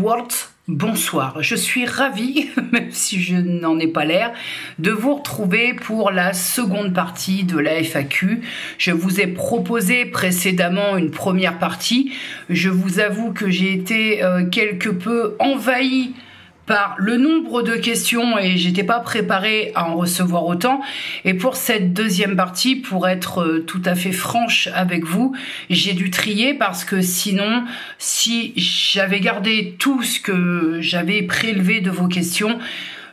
Edwards, bonsoir. Je suis ravie, même si je n'en ai pas l'air, de vous retrouver pour la seconde partie de la FAQ. Je vous ai proposé précédemment une première partie. Je vous avoue que j'ai été quelque peu envahie par le nombre de questions et j'étais pas préparée à en recevoir autant. Et pour cette deuxième partie, pour être tout à fait franche avec vous, j'ai dû trier parce que sinon, si j'avais gardé tout ce que j'avais prélevé de vos questions,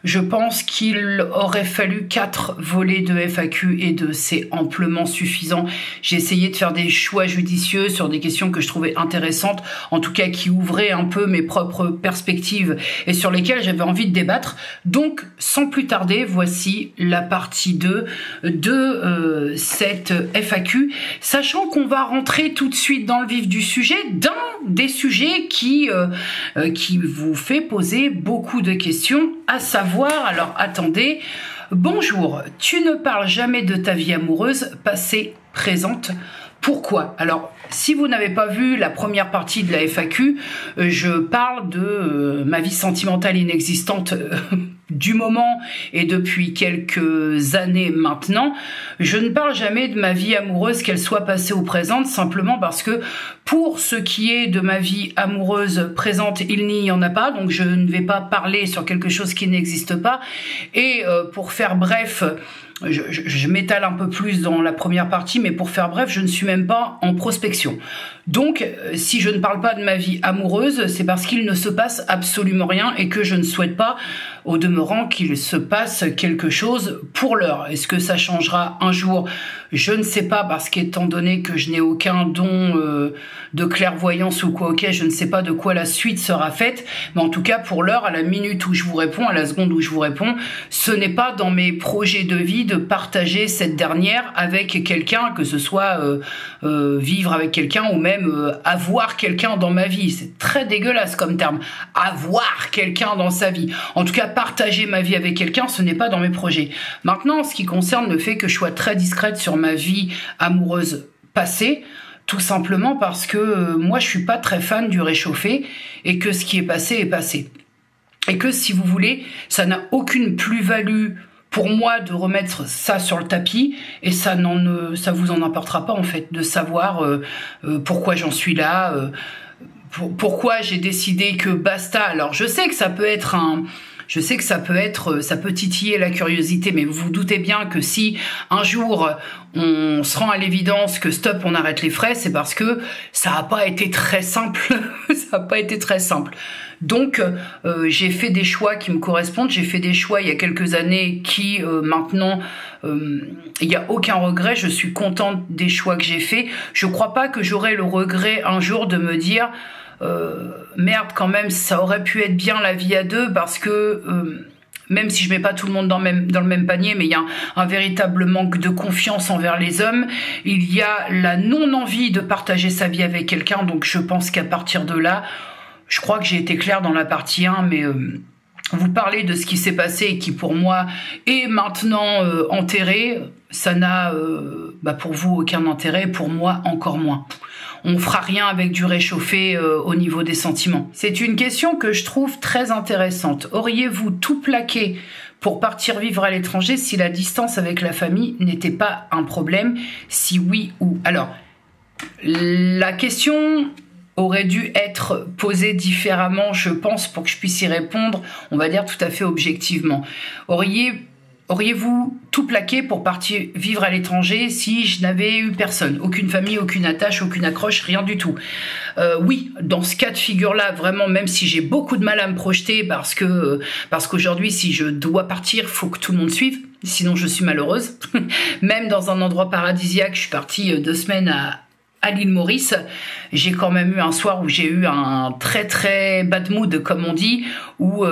je pense qu'il aurait fallu 4 volets de FAQ et c'est amplement suffisant. J'ai essayé de faire des choix judicieux sur des questions que je trouvais intéressantes, en tout cas qui ouvraient un peu mes propres perspectives et sur lesquelles j'avais envie de débattre. Donc, sans plus tarder, voici la partie 2 de cette FAQ, sachant qu'on va rentrer tout de suite dans le vif du sujet, d'un des sujets qui vous fait poser beaucoup de questions, à savoir, alors attendez, bonjour, tu ne parles jamais de ta vie amoureuse, passée, présente, pourquoi? Alors, si vous n'avez pas vu la première partie de la FAQ, je parle de ma vie sentimentale inexistante du moment et depuis quelques années maintenant. Je ne parle jamais de ma vie amoureuse, qu'elle soit passée ou présente, simplement parce que pour ce qui est de ma vie amoureuse présente, il n'y en a pas, donc je ne vais pas parler sur quelque chose qui n'existe pas. Et pour faire bref, je m'étale un peu plus dans la première partie, mais pour faire bref, je ne suis même pas en prospection. Donc, si je ne parle pas de ma vie amoureuse, c'est parce qu'il ne se passe absolument rien et que je ne souhaite pas, au demeurant, qu'il se passe quelque chose pour l'heure. Est-ce que ça changera un jour? Je ne sais pas, parce qu'étant donné que je n'ai aucun don de clairvoyance ou quoi, ok, je ne sais pas de quoi la suite sera faite, mais en tout cas, pour l'heure, à la minute où je vous réponds, à la seconde où je vous réponds, ce n'est pas dans mes projets de vie de partager cette dernière avec quelqu'un, que ce soit vivre avec quelqu'un ou même avoir quelqu'un dans ma vie. C'est très dégueulasse comme terme, avoir quelqu'un dans sa vie. En tout cas, partager ma vie avec quelqu'un, ce n'est pas dans mes projets. Maintenant, en ce qui concerne le fait que je sois très discrète sur ma vie amoureuse passée, tout simplement parce que moi, je suis pas très fan du réchauffé et que ce qui est passé est passé. Et que, si vous voulez, ça n'a aucune plus-value pour moi de remettre ça sur le tapis, et ça vous en apportera pas, en fait, de savoir pourquoi j'en suis là, pourquoi j'ai décidé que basta. Alors, je sais que ça peut être ça peut titiller la curiosité, mais vous vous doutez bien que si un jour on se rend à l'évidence que stop, on arrête les frais, c'est parce que ça n'a pas été très simple. Ça n'a pas été très simple. Donc, j'ai fait des choix qui me correspondent. J'ai fait des choix il y a quelques années qui, maintenant, il n'y a aucun regret. Je suis contente des choix que j'ai faits. Je crois pas que j'aurai le regret un jour de me dire merde, quand même, ça aurait pu être bien la vie à deux, parce que même si je mets pas tout le monde dans le même panier, mais il y a un véritable manque de confiance envers les hommes. Il y a la non-envie de partager sa vie avec quelqu'un. Donc je pense qu'à partir de là, je crois que j'ai été claire dans la partie 1, mais vous parlez de ce qui s'est passé et qui pour moi est maintenant enterré. Ça n'a pour vous aucun intérêt, pour moi encore moins. On fera rien avec du réchauffé au niveau des sentiments. C'est une question que je trouve très intéressante. Auriez-vous tout plaqué pour partir vivre à l'étranger si la distance avec la famille n'était pas un problème? Si oui, où? Alors, la question aurait dû être posée différemment, je pense, pour que je puisse y répondre, on va dire tout à fait objectivement. Auriez-vous tout plaqué pour partir vivre à l'étranger si je n'avais eu personne? Aucune famille, aucune attache, aucune accroche, rien du tout. Oui, dans ce cas de figure-là, vraiment, même si j'ai beaucoup de mal à me projeter parce qu'aujourd'hui, si je dois partir, faut que tout le monde suive, sinon je suis malheureuse. Même dans un endroit paradisiaque, je suis partie 2 semaines à l'île Maurice, j'ai quand même eu un soir où j'ai eu un très très bad mood, comme on dit, où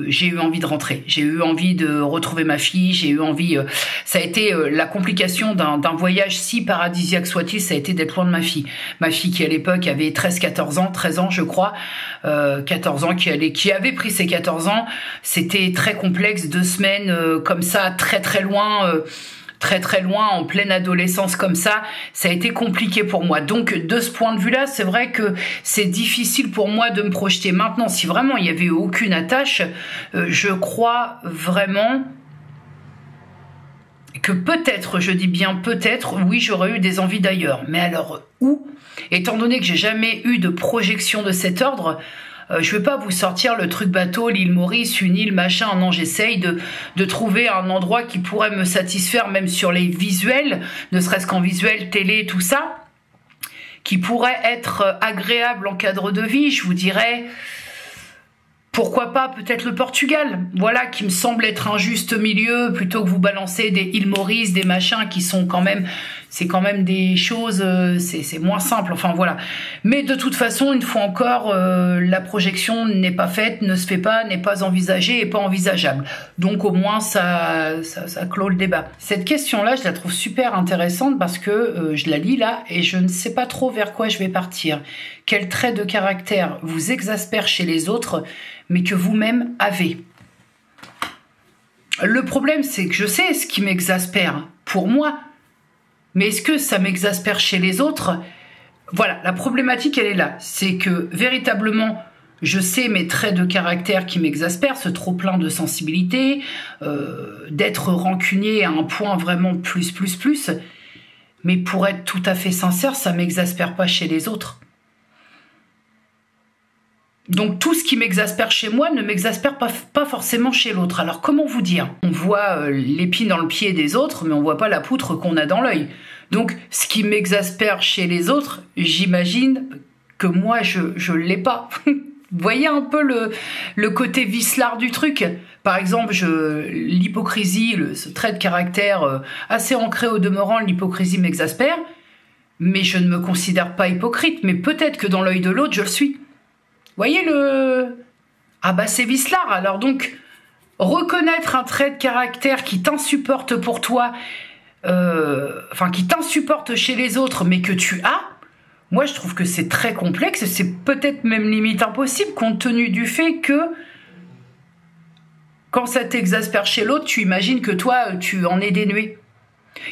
j'ai eu envie de rentrer. J'ai eu envie de retrouver ma fille, j'ai eu envie... ça a été la complication d'un voyage si paradisiaque soit-il, ça a été d'être loin de ma fille. Ma fille qui à l'époque avait 13 ans je crois, 14 ans, qui avait pris ses 14 ans. C'était très complexe, 2 semaines comme ça, très très loin... très très loin, en pleine adolescence comme ça a été compliqué pour moi. Donc de ce point de vue-là, c'est vrai que c'est difficile pour moi de me projeter. Maintenant, si vraiment il n'y avait aucune attache, je crois vraiment que peut-être, je dis bien peut-être, oui, j'aurais eu des envies d'ailleurs. Mais alors où? Étant donné que j'ai jamais eu de projection de cet ordre, je vais pas vous sortir le truc bateau, l'île Maurice, une île, machin. Non, j'essaye de trouver un endroit qui pourrait me satisfaire, même sur les visuels, ne serait-ce qu'en visuel, télé, tout ça, qui pourrait être agréable en cadre de vie. Je vous dirais, pourquoi pas peut-être le Portugal, voilà, qui me semble être un juste milieu, plutôt que vous balancer des îles Maurice, des machins qui sont quand même, c'est quand même des choses, c'est moins simple, enfin voilà. Mais de toute façon, une fois encore, la projection n'est pas faite, ne se fait pas, n'est pas envisagée et pas envisageable. Donc au moins, ça clôt le débat. Cette question-là, je la trouve super intéressante parce que je la lis là et je ne sais pas trop vers quoi je vais partir. Quel trait de caractère vous exaspère chez les autres, mais que vous-même avez? Le problème, c'est que je sais ce qui m'exaspère pour moi, mais est-ce que ça m'exaspère chez les autres? Voilà, la problématique, elle est là. C'est que, véritablement, je sais mes traits de caractère qui m'exaspèrent, ce trop-plein de sensibilité, d'être rancunier à un point vraiment plus. Mais pour être tout à fait sincère, ça m'exaspère pas chez les autres. Donc tout ce qui m'exaspère chez moi ne m'exaspère pas forcément chez l'autre. Alors comment vous dire? On voit l'épine dans le pied des autres, mais on voit pas la poutre qu'on a dans l'œil. Donc ce qui m'exaspère chez les autres, j'imagine que moi je l'ai pas. Vous voyez un peu le côté vicelard du truc? Par exemple, l'hypocrisie, ce trait de caractère assez ancré au demeurant, l'hypocrisie m'exaspère, mais je ne me considère pas hypocrite, mais peut-être que dans l'œil de l'autre, je le suis. Voyez Ah bah c'est vicelard. Alors donc, reconnaître un trait de caractère qui t'insupporte pour toi, enfin qui t'insupporte chez les autres, mais que tu as, moi je trouve que c'est très complexe, c'est peut-être même limite impossible, compte tenu du fait que quand ça t'exaspère chez l'autre, tu imagines que toi, tu en es dénué.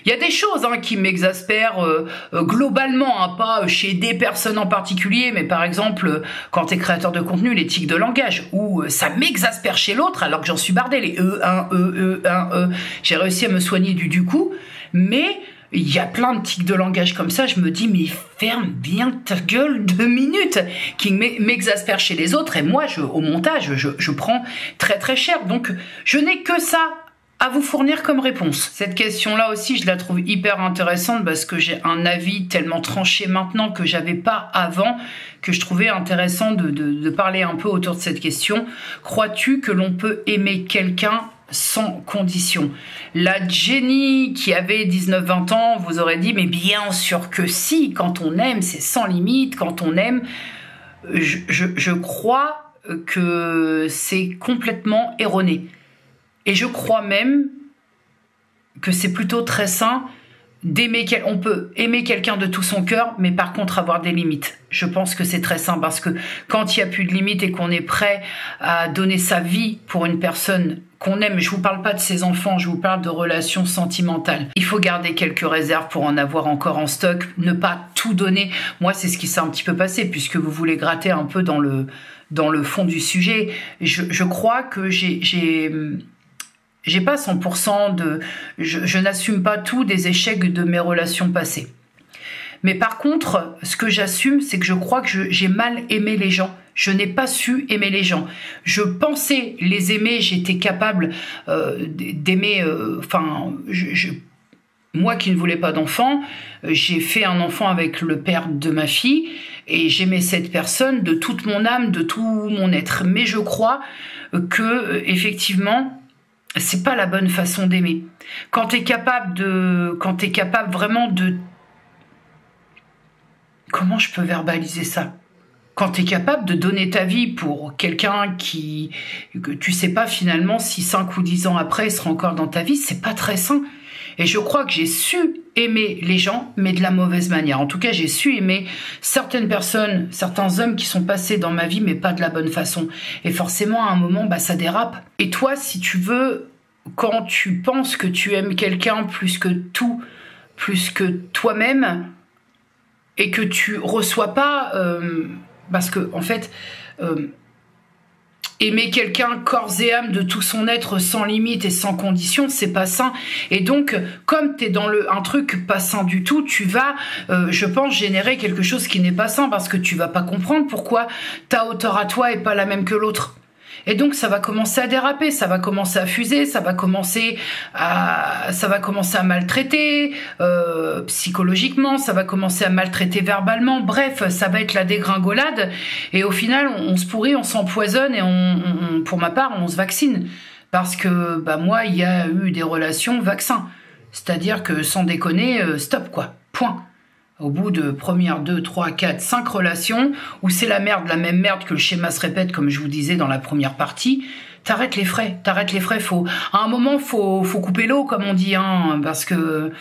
Il y a des choses qui m'exaspèrent globalement, pas chez des personnes en particulier, mais par exemple, quand tu es créateur de contenu, les tics de langage, où ça m'exaspère chez l'autre alors que j'en suis bardé, les j'ai réussi à me soigner du coup, mais il y a plein de tics de langage comme ça, je me dis, mais ferme bien ta gueule 2 minutes, qui m'exaspère chez les autres, et moi, au montage, je prends très très cher, donc je n'ai que ça à vous fournir comme réponse. Cette question-là aussi, je la trouve hyper intéressante parce que j'ai un avis tellement tranché maintenant que j'avais pas avant, que je trouvais intéressant de parler un peu autour de cette question. Crois-tu que l'on peut aimer quelqu'un sans condition? La Jenny qui avait 19-20 ans vous aurait dit, mais bien sûr que si, quand on aime, c'est sans limite, quand on aime, je crois que c'est complètement erroné. Et je crois même que c'est plutôt très sain d'aimer. On peut aimer quelqu'un de tout son cœur, mais par contre avoir des limites. Je pense que c'est très sain parce que quand il n'y a plus de limites et qu'on est prêt à donner sa vie pour une personne qu'on aime, je vous parle pas de ses enfants, je vous parle de relations sentimentales. Il faut garder quelques réserves pour en avoir encore en stock, ne pas tout donner. Moi, c'est ce qui s'est un petit peu passé puisque vous voulez gratter un peu dans le fond du sujet. Je crois que j'ai pas 100% je n'assume pas tout des échecs de mes relations passées. Mais par contre, ce que j'assume, c'est que je crois que j'ai mal aimé les gens. Je n'ai pas su aimer les gens. Je pensais les aimer, j'étais capable d'aimer... moi qui ne voulais pas d'enfant, j'ai fait un enfant avec le père de ma fille et j'aimais cette personne de toute mon âme, de tout mon être. Mais je crois que effectivement... c'est pas la bonne façon d'aimer. Quand t'es capable vraiment de... Comment je peux verbaliser ça? Quand t'es capable de donner ta vie pour quelqu'un que tu sais pas finalement si 5 ou 10 ans après il sera encore dans ta vie, c'est pas très sain. Et je crois que j'ai su aimer les gens, mais de la mauvaise manière. En tout cas, j'ai su aimer certaines personnes, certains hommes qui sont passés dans ma vie, mais pas de la bonne façon. Et forcément, à un moment, ça dérape. Et toi, si tu veux quand tu penses que tu aimes quelqu'un plus que tout, plus que toi-même, et que tu reçois pas, parce que en fait, aimer quelqu'un corps et âme de tout son être sans limite et sans condition, c'est pas sain. Et donc, comme t'es dans un truc pas sain du tout, tu vas, je pense, générer quelque chose qui n'est pas sain parce que tu vas pas comprendre pourquoi ta hauteur à toi est pas la même que l'autre. Et donc ça va commencer à déraper, ça va commencer à fuser, ça va commencer à maltraiter psychologiquement, ça va commencer à maltraiter verbalement. Bref, ça va être la dégringolade. Et au final, on se pourrit, on s'empoisonne et pour ma part, on se vaccine. Parce que moi, il y a eu des relations vaccins. C'est-à-dire que sans déconner, stop quoi, point. Au bout de première, 2, 3, 4, 5 relations, où c'est la même merde que le schéma se répète, comme je vous disais dans la première partie, t'arrêtes les frais. À un moment, faut couper l'eau, comme on dit, hein, parce que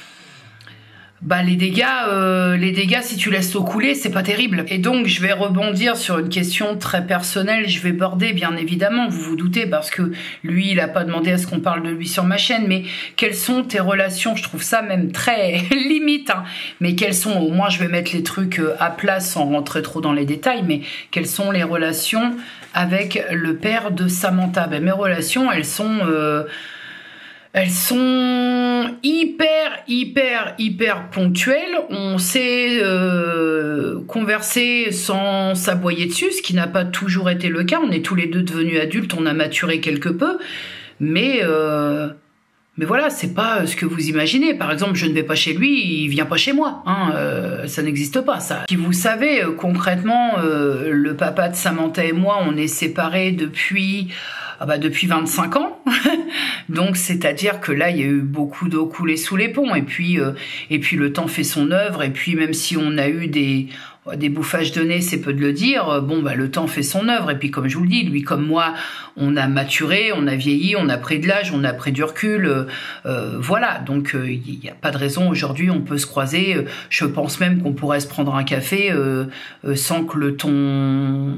les dégâts, si tu laisses l'eau couler, c'est pas terrible. Et donc, je vais rebondir sur une question très personnelle. Je vais border, bien évidemment, vous vous doutez, parce que lui, il a pas demandé à ce qu'on parle de lui sur ma chaîne. Mais quelles sont tes relations? Je trouve ça même très limite. Hein. Mais quelles sont, au moins, je vais mettre les trucs à plat sans rentrer trop dans les détails. Mais quelles sont les relations avec le père de Samantha? Mes relations, elles sont hyper ponctuelles. On sait converser sans s'aboyer dessus, ce qui n'a pas toujours été le cas. On est tous les deux devenus adultes, on a maturé quelque peu, mais voilà, c'est pas ce que vous imaginez. Par exemple, je ne vais pas chez lui, il vient pas chez moi. Hein, ça n'existe pas, ça. Si vous savez, concrètement, le papa de Samantha et moi, on est séparés depuis 25 ans. Donc, c'est-à-dire que là, il y a eu beaucoup d'eau coulée sous les ponts. Et puis le temps fait son œuvre. Et puis, même si on a eu des bouffages de nez, c'est peu de le dire, le temps fait son œuvre. Et puis, comme je vous le dis, lui comme moi, on a maturé, on a vieilli, on a pris de l'âge, on a pris du recul. Voilà, donc il n'y a pas de raison. Aujourd'hui, on peut se croiser. Je pense même qu'on pourrait se prendre un café sans que le ton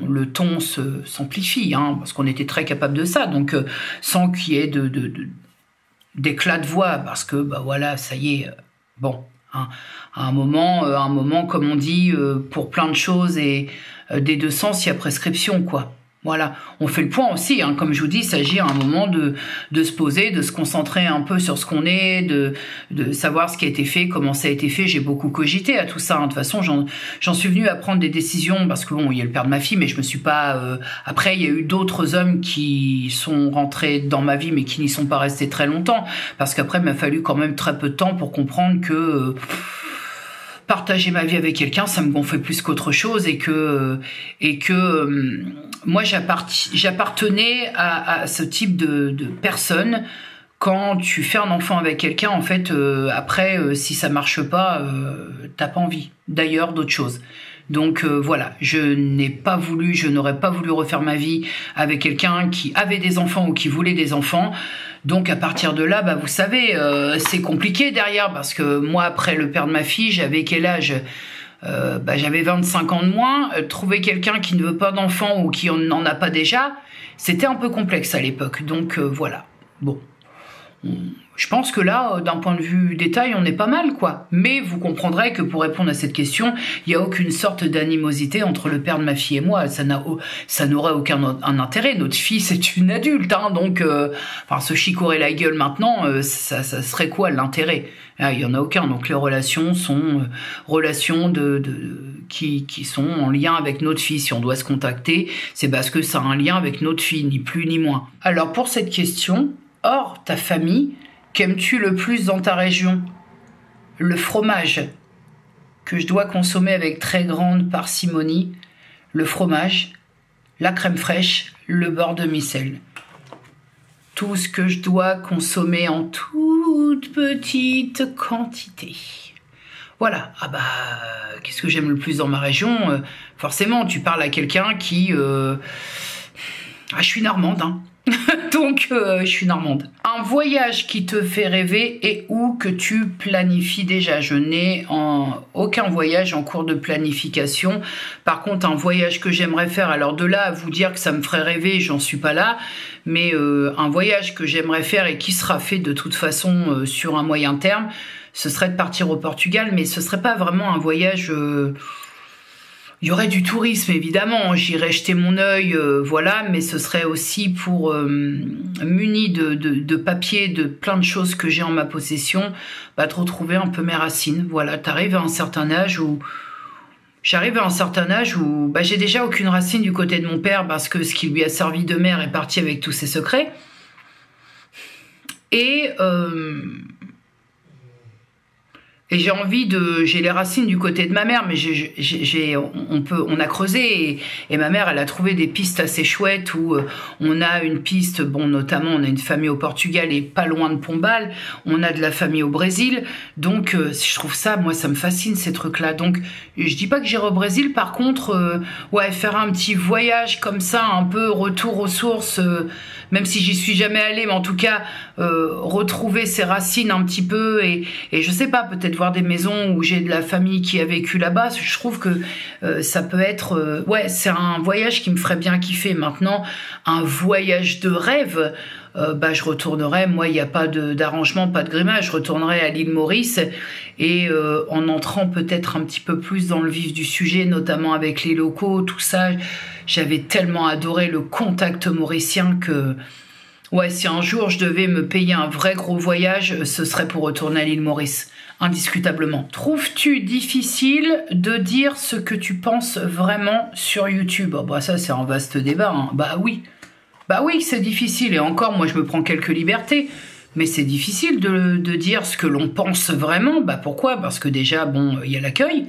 s'amplifie, hein, parce qu'on était très capable de ça. Donc, sans qu'il y ait d'éclat de voix, parce que, voilà, ça y est, bon... Hein, à un moment, comme on dit, pour plein de choses et des deux sens, il y a prescription, quoi. Voilà, on fait le point aussi, hein, comme je vous dis, il s'agit à un moment de se poser, de se concentrer un peu sur ce qu'on est, de savoir ce qui a été fait, comment ça a été fait. J'ai beaucoup cogité à tout ça. Hein. De toute façon, j'en suis venue à prendre des décisions parce que il y a le père de ma fille, mais je me suis pas. Après, il y a eu d'autres hommes qui sont rentrés dans ma vie, mais qui n'y sont pas restés très longtemps, parce qu'après, il m'a fallu quand même très peu de temps pour comprendre que partager ma vie avec quelqu'un, ça me gonflait plus qu'autre chose, et que moi j'appartenais à ce type de personne. Quand tu fais un enfant avec quelqu'un, en fait, après, si ça marche pas, t'as pas envie d'ailleurs d'autre chose. Donc voilà, je n'aurais pas voulu refaire ma vie avec quelqu'un qui avait des enfants ou qui voulait des enfants. Donc à partir de là, vous savez, c'est compliqué derrière, parce que moi, après le père de ma fille, j'avais quel âge ? J'avais 25 ans de moins. Trouver quelqu'un qui ne veut pas d'enfants ou qui n'en a pas déjà, c'était un peu complexe à l'époque. Donc voilà, bon. Je pense que là, d'un point de vue détail, on est pas mal, quoi. Mais vous comprendrez que pour répondre à cette question, il n'y a aucune sorte d'animosité entre le père de ma fille et moi. Ça n'aurait aucun intérêt. Notre fille, c'est une adulte, hein, donc se chicorer la gueule maintenant, ça serait quoi l'intérêt? Il y en a aucun. Donc les relations sont relations qui sont en lien avec notre fille. Si on doit se contacter, c'est parce que ça a un lien avec notre fille, ni plus ni moins. Alors pour cette question, hors ta famille, qu'aimes-tu le plus dans ta région? Le fromage, que je dois consommer avec très grande parcimonie, le fromage, la crème fraîche, le beurre de micelle. Tout ce que je dois consommer en toute petite quantité. Voilà, qu'est-ce que j'aime le plus dans ma région? Forcément, tu parles à quelqu'un qui... je suis normande, hein. Donc, je suis normande. Un voyage qui te fait rêver et où que tu planifies déjà. Je n'ai aucun voyage en cours de planification. Par contre, un voyage que j'aimerais faire, alors de là à vous dire que ça me ferait rêver, j'en suis pas là, mais un voyage que j'aimerais faire et qui sera fait de toute façon sur un moyen terme, ce serait de partir au Portugal, mais ce serait pas vraiment un voyage... Il y aurait du tourisme, évidemment, j'irais jeter mon œil, voilà, mais ce serait aussi pour, muni de papier, de plein de choses que j'ai en ma possession, bah, de retrouver un peu mes racines. Voilà, j'arrive à un certain âge où bah, j'ai déjà aucune racine du côté de mon père, parce que ce qui lui a servi de mère est parti avec tous ses secrets. Et j'ai les racines du côté de ma mère, mais on a creusé et ma mère, elle a trouvé des pistes assez chouettes où on a une piste, bon, notamment, on a une famille au Portugal et pas loin de Pombal, on a de la famille au Brésil, donc je trouve ça, moi, ça me fascine ces trucs-là. Donc, je dis pas que j'irai au Brésil, par contre, ouais, faire un petit voyage comme ça, un peu retour aux sources, même si j'y suis jamais allée, mais en tout cas, retrouver ses racines un petit peu et je sais pas, peut-être voir des maisons où j'ai de la famille qui a vécu là-bas. Je trouve que ça peut être... ouais, c'est un voyage qui me ferait bien kiffer. Maintenant, un voyage de rêve, bah, je retournerai, moi, il n'y a pas d'arrangement, pas de grimace, je retournerai à l'île Maurice et en entrant peut-être un petit peu plus dans le vif du sujet, notamment avec les locaux, tout ça, j'avais tellement adoré le contact mauricien que... Ouais, si un jour je devais me payer un vrai gros voyage, ce serait pour retourner à l'île Maurice, indiscutablement. Trouves-tu difficile de dire ce que tu penses vraiment sur YouTube? Oh, bah ça, c'est un vaste débat, hein. Bah oui, c'est difficile. Et encore, moi, je me prends quelques libertés. Mais c'est difficile de dire ce que l'on pense vraiment. Bah pourquoi? Parce que déjà, bon, il y a l'accueil.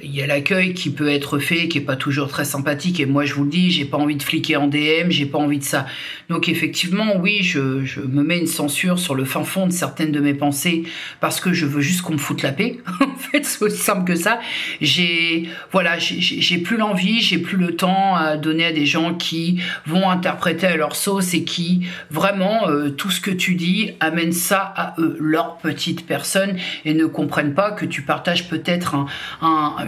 Il y a l'accueil qui peut être fait, qui est pas toujours très sympathique. Et moi, je vous le dis, j'ai pas envie de fliquer en DM, j'ai pas envie de ça. Donc effectivement, oui, je me mets une censure sur le fin fond de certaines de mes pensées parce que je veux juste qu'on me foute la paix. En fait, c'est aussi simple que ça. J'ai plus l'envie, j'ai plus le temps à donner à des gens qui vont interpréter à leur sauce et qui vraiment tout ce que tu dis amène ça à eux, leur petite personne, et ne comprennent pas que tu partages peut-être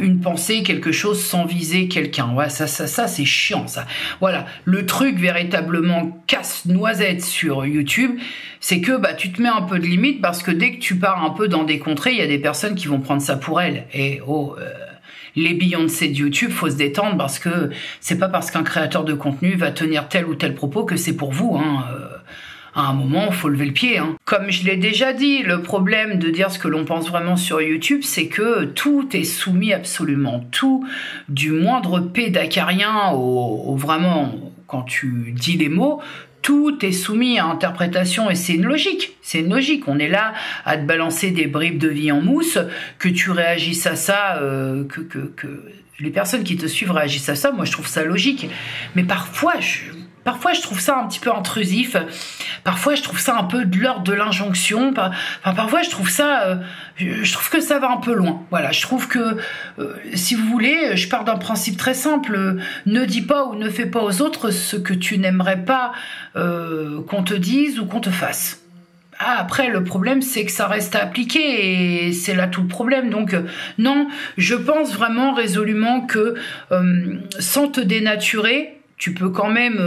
une pensée, quelque chose sans viser quelqu'un. Ouais, ça c'est chiant, ça. Voilà, le truc véritablement casse-noisette sur YouTube, c'est que bah tu te mets un peu de limite parce que dès que tu pars un peu dans des contrées, il y a des personnes qui vont prendre ça pour elles. Et les Beyoncé de YouTube, faut se détendre parce que c'est pas parce qu'un créateur de contenu va tenir tel ou tel propos que c'est pour vous, hein. À un moment, il faut lever le pied, hein. Comme je l'ai déjà dit, le problème de dire ce que l'on pense vraiment sur YouTube, c'est que tout est soumis, absolument tout, du moindre P d'acarien au vraiment, quand tu dis les mots, tout est soumis à interprétation et c'est une logique. C'est une logique. On est là à te balancer des bribes de vie en mousse, que tu réagisses à ça, que les personnes qui te suivent réagissent à ça. Moi, je trouve ça logique. Mais parfois, je trouve ça un petit peu intrusif. Parfois, je trouve ça un peu de l'ordre de l'injonction. Parfois, je trouve que ça va un peu loin. Voilà, je trouve que, si vous voulez, je pars d'un principe très simple. Ne dis pas ou ne fais pas aux autres ce que tu n'aimerais pas qu'on te dise ou qu'on te fasse. Ah, après, le problème, c'est que ça reste à appliquer et c'est là tout le problème. Donc, non, je pense vraiment résolument que sans te dénaturer, tu peux quand même,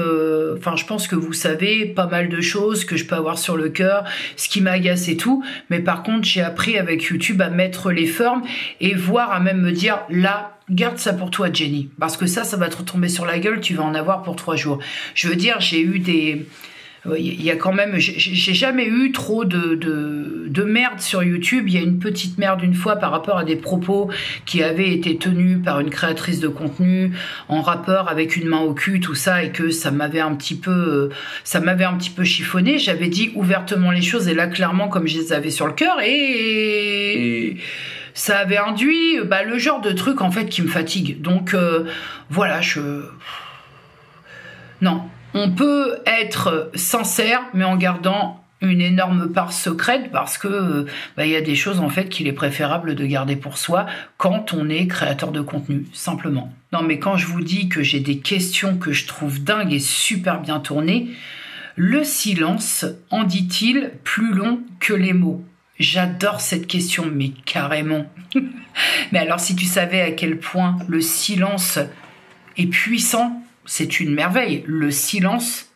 enfin, je pense que vous savez pas mal de choses que je peux avoir sur le cœur, ce qui m'agace et tout. Mais par contre, j'ai appris avec YouTube à mettre les formes et voire à même me dire, là, garde ça pour toi, Jenny. Parce que ça va te retomber sur la gueule, tu vas en avoir pour 3 jours. Je veux dire, j'ai eu des... Il y a quand même, j'ai jamais eu trop de merde sur YouTube. Il y a une petite merde une fois par rapport à des propos qui avaient été tenus par une créatrice de contenu en rapport avec une main au cul, tout ça, et que ça m'avait un petit peu chiffonné. J'avais dit ouvertement les choses et là clairement comme je les avais sur le cœur et ça avait induit le genre de truc en fait qui me fatigue. Donc voilà, non. On peut être sincère, mais en gardant une énorme part secrète parce que il y a des choses en fait qu'il est préférable de garder pour soi quand on est créateur de contenu, simplement. Non, mais quand je vous dis que j'ai des questions que je trouve dingues et super bien tournées, Le silence en dit-il plus long que les mots? J'adore cette question, mais carrément. Mais alors, si tu savais à quel point le silence est puissant, c'est une merveille. Le silence,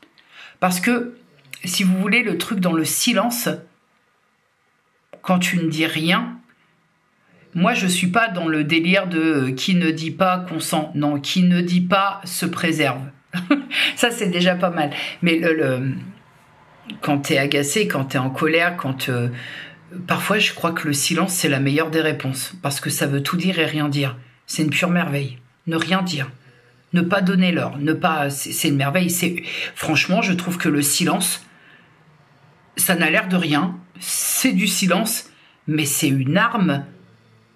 parce que, si vous voulez, le truc dans le silence, quand tu ne dis rien, moi, je suis pas dans le délire de qui ne dit pas consent. Non, qui ne dit pas se préserve. Ça, c'est déjà pas mal. Mais quand tu es agacé, quand tu es en colère, parfois, je crois que le silence, c'est la meilleure des réponses. Parce que ça veut tout dire et rien dire. C'est une pure merveille. Ne rien dire. Ne pas donner l'or. C'est une merveille. Franchement, je trouve que le silence, ça n'a l'air de rien. C'est du silence, mais c'est une arme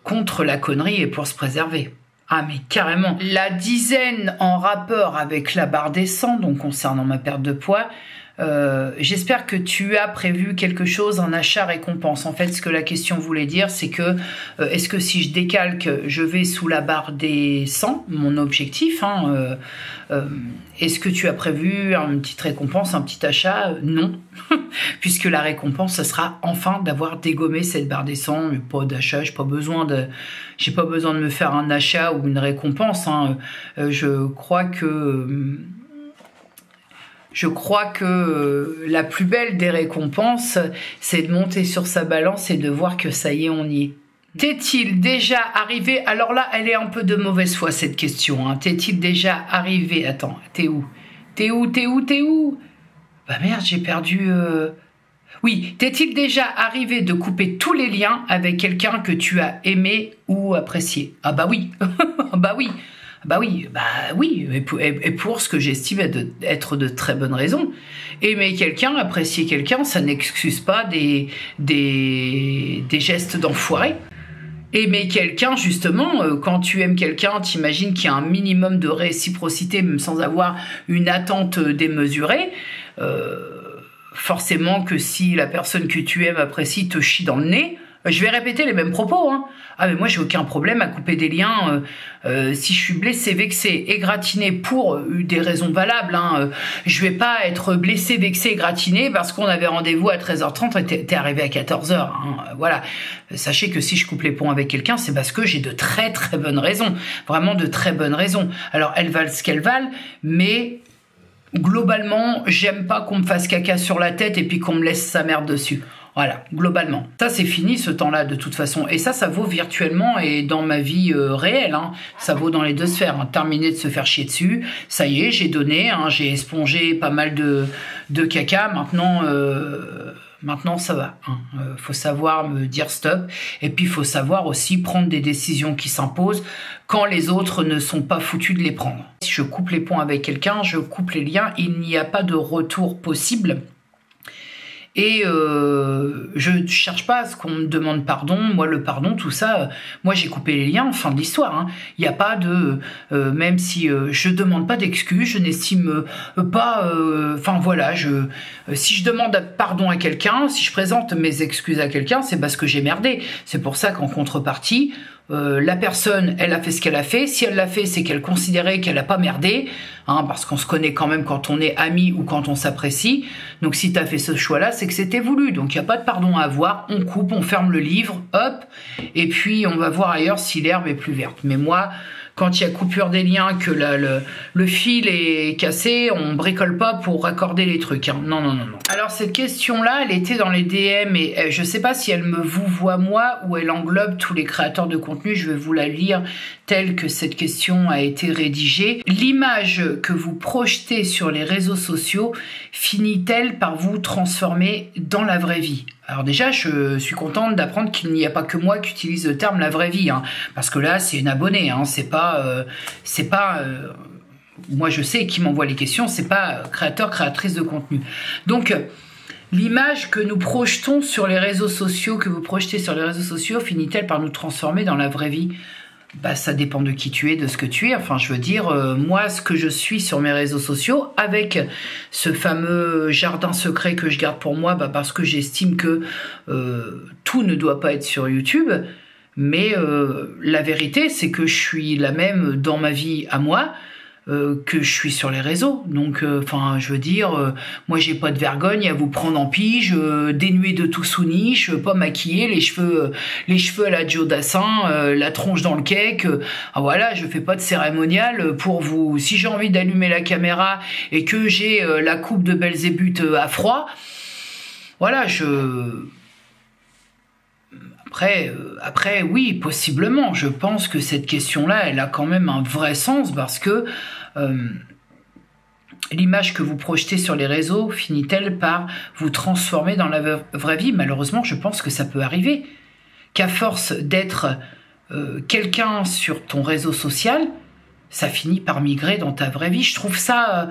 contre la connerie et pour se préserver. Ah, mais carrément. La dizaine en rapport avec la barre des 100, donc concernant ma perte de poids, j'espère que tu as prévu quelque chose, un achat récompense. En fait, ce que la question voulait dire, c'est que est-ce que si je décalque, je vais sous la barre des 100, mon objectif, est-ce que tu as prévu une petite récompense, un petit achat? Non, puisque la récompense, ça sera enfin d'avoir dégommé cette barre des 100, mais pas d'achat, j'ai pas besoin de me faire un achat ou une récompense. Je crois que la plus belle des récompenses, c'est de monter sur sa balance et de voir que ça y est, on y est. T'est-il déjà arrivé... Alors là, elle est un peu de mauvaise foi, cette question. T'est-il déjà arrivé... Attends, t'es où? Bah merde, j'ai perdu... Oui, t'est-il déjà arrivé de couper tous les liens avec quelqu'un que tu as aimé ou apprécié? Ah bah oui. Bah oui, et pour ce que j'estime être de très bonnes raisons. Aimer quelqu'un, apprécier quelqu'un, ça n'excuse pas des gestes d'enfoiré. Aimer quelqu'un, justement, quand tu aimes quelqu'un, t'imagines qu'il y a un minimum de réciprocité, même sans avoir une attente démesurée. Forcément que si la personne que tu aimes apprécie te chie dans le nez, je vais répéter les mêmes propos. Ah mais moi j'ai aucun problème à couper des liens si je suis blessé, vexé, égratigné pour des raisons valables. Je vais pas être blessé, vexé, égratigné parce qu'on avait rendez-vous à 13h30 et t'es arrivé à 14h. Voilà. Sachez que si je coupe les ponts avec quelqu'un, c'est parce que j'ai de très très bonnes raisons. Vraiment de très bonnes raisons. Alors elles valent ce qu'elles valent, mais globalement, j'aime pas qu'on me fasse caca sur la tête et puis qu'on me laisse sa merde dessus. Voilà, globalement. Ça, c'est fini ce temps-là de toute façon. Et ça vaut virtuellement et dans ma vie réelle. Ça vaut dans les deux sphères. Terminer de se faire chier dessus. Ça y est, j'ai donné. J'ai espongé pas mal de caca. Maintenant, ça va. Faut savoir me dire stop. Et puis, il faut savoir aussi prendre des décisions qui s'imposent quand les autres ne sont pas foutus de les prendre. Si je coupe les ponts avec quelqu'un, je coupe les liens. Il n'y a pas de retour possible. Et je ne cherche pas à ce qu'on me demande pardon. Moi, le pardon, tout ça, moi, j'ai coupé les liens, fin de l'histoire. Il n'y a pas de... même si je demande pas d'excuses, je n'estime pas... Enfin, voilà, si je demande pardon à quelqu'un, si je présente mes excuses à quelqu'un, c'est parce que j'ai merdé. C'est pour ça qu'en contrepartie... la personne, elle a fait ce qu'elle a fait. Si elle l'a fait, c'est qu'elle considérait qu'elle n'a pas merdé, parce qu'on se connaît quand même quand on est amis ou quand on s'apprécie. Donc si tu as fait ce choix-là, c'est que c'était voulu. Donc il n'y a pas de pardon à avoir. On coupe, on ferme le livre, hop, et puis on va voir ailleurs si l'herbe est plus verte. Mais moi, quand il y a coupure des liens, que le fil est cassé, on bricole pas pour raccorder les trucs. Non. Alors cette question-là, elle était dans les DM et je sais pas si elle me vous voit moi ou elle englobe tous les créateurs de contenu. Je vais vous la lire telle que cette question a été rédigée. L'image que vous projetez sur les réseaux sociaux finit-elle par vous transformer dans la vraie vie? Alors déjà, je suis contente d'apprendre qu'il n'y a pas que moi qui utilise le terme la vraie vie, parce que là, c'est une abonnée, c'est pas, moi je sais qui m'envoie les questions, c'est pas créateur, créatrice de contenu. Donc, l'image que nous projetons sur les réseaux sociaux, que vous projetez sur les réseaux sociaux, finit-elle par nous transformer dans la vraie vie? Ça dépend de qui tu es, de ce que tu es. Enfin, je veux dire, moi, ce que je suis sur mes réseaux sociaux, avec ce fameux jardin secret que je garde pour moi, parce que j'estime que tout ne doit pas être sur YouTube. Mais la vérité, c'est que je suis la même dans ma vie à moi, que je suis sur les réseaux. Donc, enfin, je veux dire, moi, j'ai pas de vergogne à vous prendre en pige, dénué de tout sous niche, pas maquillée, les cheveux à la Joe Dassin, la tronche dans le cake. Ah, voilà, je fais pas de cérémonial pour vous. Si j'ai envie d'allumer la caméra et que j'ai la coupe de Belzébuth à froid, voilà, Après, oui, possiblement. Je pense que cette question-là, elle a quand même un vrai sens parce que l'image que vous projetez sur les réseaux finit-elle par vous transformer dans la vraie vie? Malheureusement, je pense que ça peut arriver. Qu'à force d'être quelqu'un sur ton réseau social, ça finit par migrer dans ta vraie vie. Je trouve ça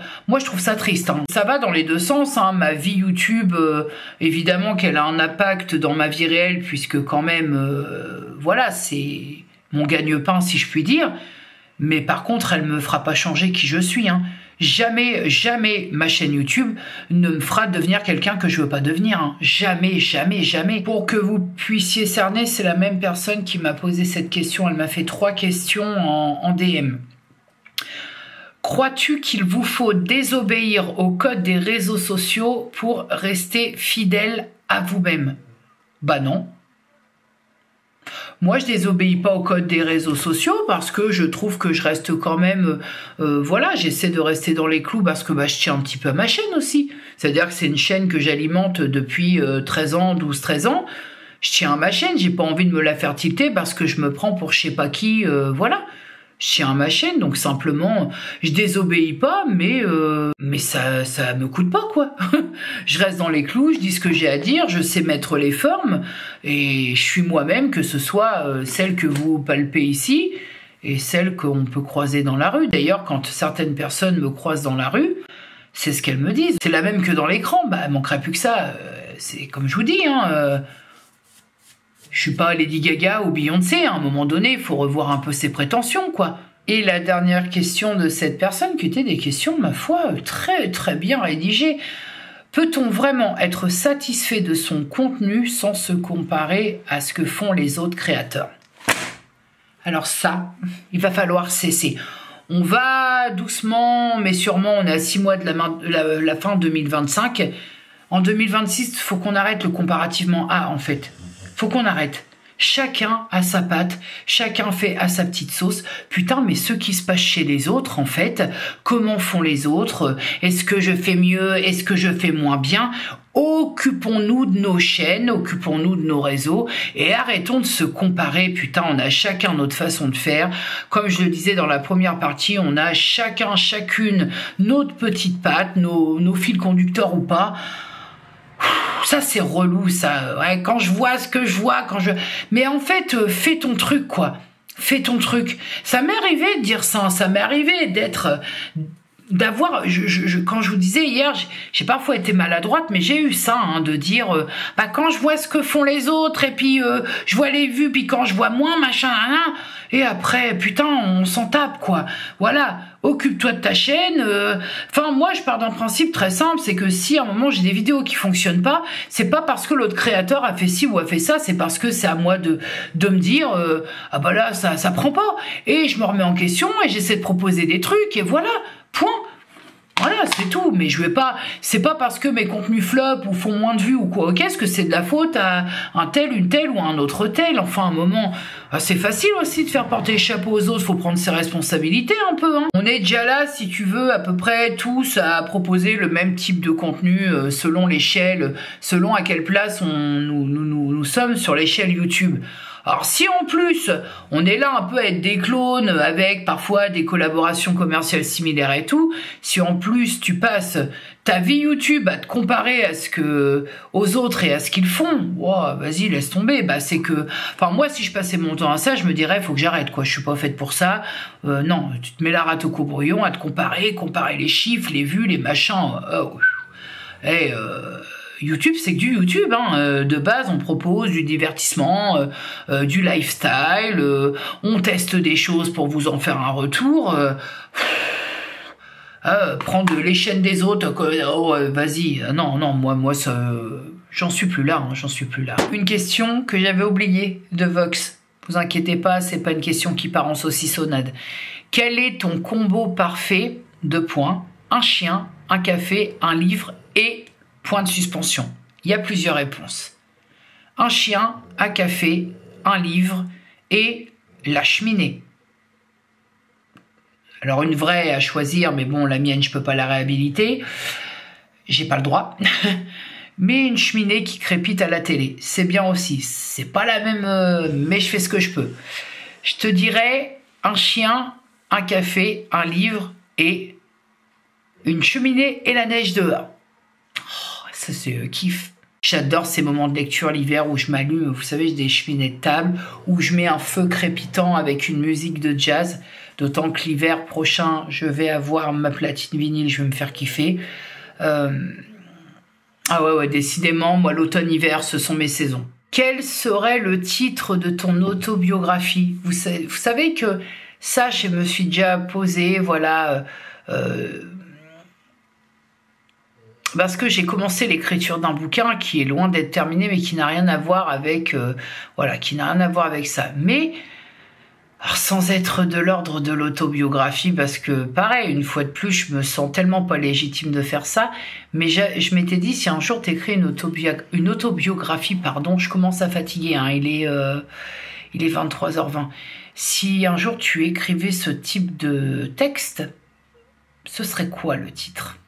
triste. Hein. Ça va dans les deux sens. Hein. Ma vie YouTube, évidemment qu'elle a un impact dans ma vie réelle, puisque quand même, voilà, c'est mon gagne-pain, si je puis dire. Mais par contre, elle me fera pas changer qui je suis. Hein. Jamais, jamais ma chaîne YouTube ne me fera devenir quelqu'un que je veux pas devenir. Hein. Jamais, jamais, jamais. Pour que vous puissiez cerner, c'est la même personne qui m'a posé cette question. Elle m'a fait 3 questions en DM. Crois-tu qu'il vous faut désobéir au code des réseaux sociaux pour rester fidèle à vous-même? Bah non. Moi, je désobéis pas au code des réseaux sociaux parce que je trouve que je reste quand même... voilà, j'essaie de rester dans les clous parce que je tiens un petit peu à ma chaîne aussi. C'est-à-dire que c'est une chaîne que j'alimente depuis 13 ans, 12-13 ans. Je tiens à ma chaîne, j'ai pas envie de me la faire tilter parce que je me prends pour je sais pas qui, voilà. Je tiens à ma chaîne, donc simplement, je désobéis pas, mais ça me coûte pas, quoi. Je reste dans les clous, je dis ce que j'ai à dire, je sais mettre les formes, et je suis moi-même, que ce soit celle que vous palpez ici, et celle qu'on peut croiser dans la rue. D'ailleurs, quand certaines personnes me croisent dans la rue, c'est ce qu'elles me disent. C'est la même que dans l'écran, il manquerait plus que ça. C'est comme je vous dis, hein... Je suis pas Lady Gaga ou Beyoncé, à un moment donné, il faut revoir un peu ses prétentions, quoi. Et la dernière question de cette personne, qui était des questions, ma foi, très très bien rédigées. Peut-on vraiment être satisfait de son contenu sans se comparer à ce que font les autres créateurs? Alors ça, il va falloir cesser. On va doucement, mais sûrement, on est à 6 mois de la fin 2025. En 2026, il faut qu'on arrête le comparativement à, en fait. Faut qu'on arrête. Chacun a sa patte, chacun fait à sa petite sauce. Putain, mais ce qui se passe chez les autres, en fait, comment font les autres? Est-ce que je fais mieux? Est-ce que je fais moins bien? Occupons-nous de nos chaînes, occupons-nous de nos réseaux et arrêtons de se comparer. Putain, on a chacun notre façon de faire. Comme je le disais dans la première partie, on a chacune notre petite patte, nos fils conducteurs ou pas. Ça, c'est relou, ça. Ouais, quand je vois ce que je vois, Mais en fait, fais ton truc, quoi. Fais ton truc. Ça m'est arrivé de dire ça. Ça m'est arrivé d'avoir... Quand je vous disais hier, j'ai parfois été maladroite, mais j'ai eu ça, hein, de dire... quand je vois ce que font les autres, et puis je vois les vues, puis quand je vois moins, machin, et après, putain, on s'en tape, quoi. Voilà. Occupe-toi de ta chaîne. Moi, je pars d'un principe très simple, c'est que si à un moment j'ai des vidéos qui fonctionnent pas, c'est pas parce que l'autre créateur a fait ci ou a fait ça, c'est parce que c'est à moi de me dire là, ça prend pas. Et je me remets en question et j'essaie de proposer des trucs et voilà, point. Voilà, c'est tout, mais je vais pas... C'est pas parce que mes contenus flop ou font moins de vues ou quoi, ok, est-ce que c'est de la faute à un tel, une telle ou un autre tel? Enfin, à un moment, c'est facile aussi de faire porter le chapeau aux autres, faut prendre ses responsabilités un peu, hein. On est déjà là, si tu veux, à peu près tous à proposer le même type de contenu selon l'échelle, selon à quelle place nous sommes sur l'échelle YouTube. Alors si en plus, on est là un peu à être des clones avec parfois des collaborations commerciales similaires et tout, si en plus tu passes ta vie YouTube à te comparer aux autres et à ce qu'ils font, wow, vas-y, laisse tomber. C'est que, moi, si je passais mon temps à ça, je me dirais, faut que j'arrête, quoi. Je suis pas faite pour ça. Non, tu te mets la rate au courbouillon à te comparer les chiffres, les vues, les machins. YouTube, c'est que du YouTube, hein. De base, on propose du divertissement, du lifestyle, on teste des choses pour vous en faire un retour. Prendre les chaînes des autres, vas-y, non, moi, ça, j'en suis plus là, Une question que j'avais oubliée de Vox. Vous inquiétez pas, c'est pas une question qui part en saucissonnade. Quel est ton combo parfait de points? Un chien, un café, un livre et point de suspension. Il y a plusieurs réponses. Un chien, un café, un livre et la cheminée. Alors une vraie à choisir, mais bon, la mienne, je peux pas la réhabiliter. J'ai pas le droit. Mais une cheminée qui crépite à la télé, c'est bien aussi. C'est pas la même, mais je fais ce que je peux. Je te dirais un chien, un café, un livre et une cheminée et la neige dehors. Oh, ça, c'est kiff. J'adore ces moments de lecture l'hiver où je m'allume, vous savez, j'ai des cheminées de table, où je mets un feu crépitant avec une musique de jazz. D'autant que l'hiver prochain, je vais avoir ma platine vinyle, je vais me faire kiffer. Ah ouais, décidément, moi, l'automne-hiver, ce sont mes saisons. Quel serait le titre de ton autobiographie? Vous savez que ça, je me suis déjà posé, voilà... parce que j'ai commencé l'écriture d'un bouquin qui est loin d'être terminé, mais qui n'a rien à voir avec... voilà, qui n'a rien à voir avec ça. Mais... alors, sans être de l'ordre de l'autobiographie, parce que, pareil, une fois de plus, je me sens tellement pas légitime de faire ça, mais je m'étais dit, si un jour t'écris une autobiographie, pardon, je commence à fatiguer, hein, il est 23h20. Si un jour tu écrivais ce type de texte, ce serait quoi le titre?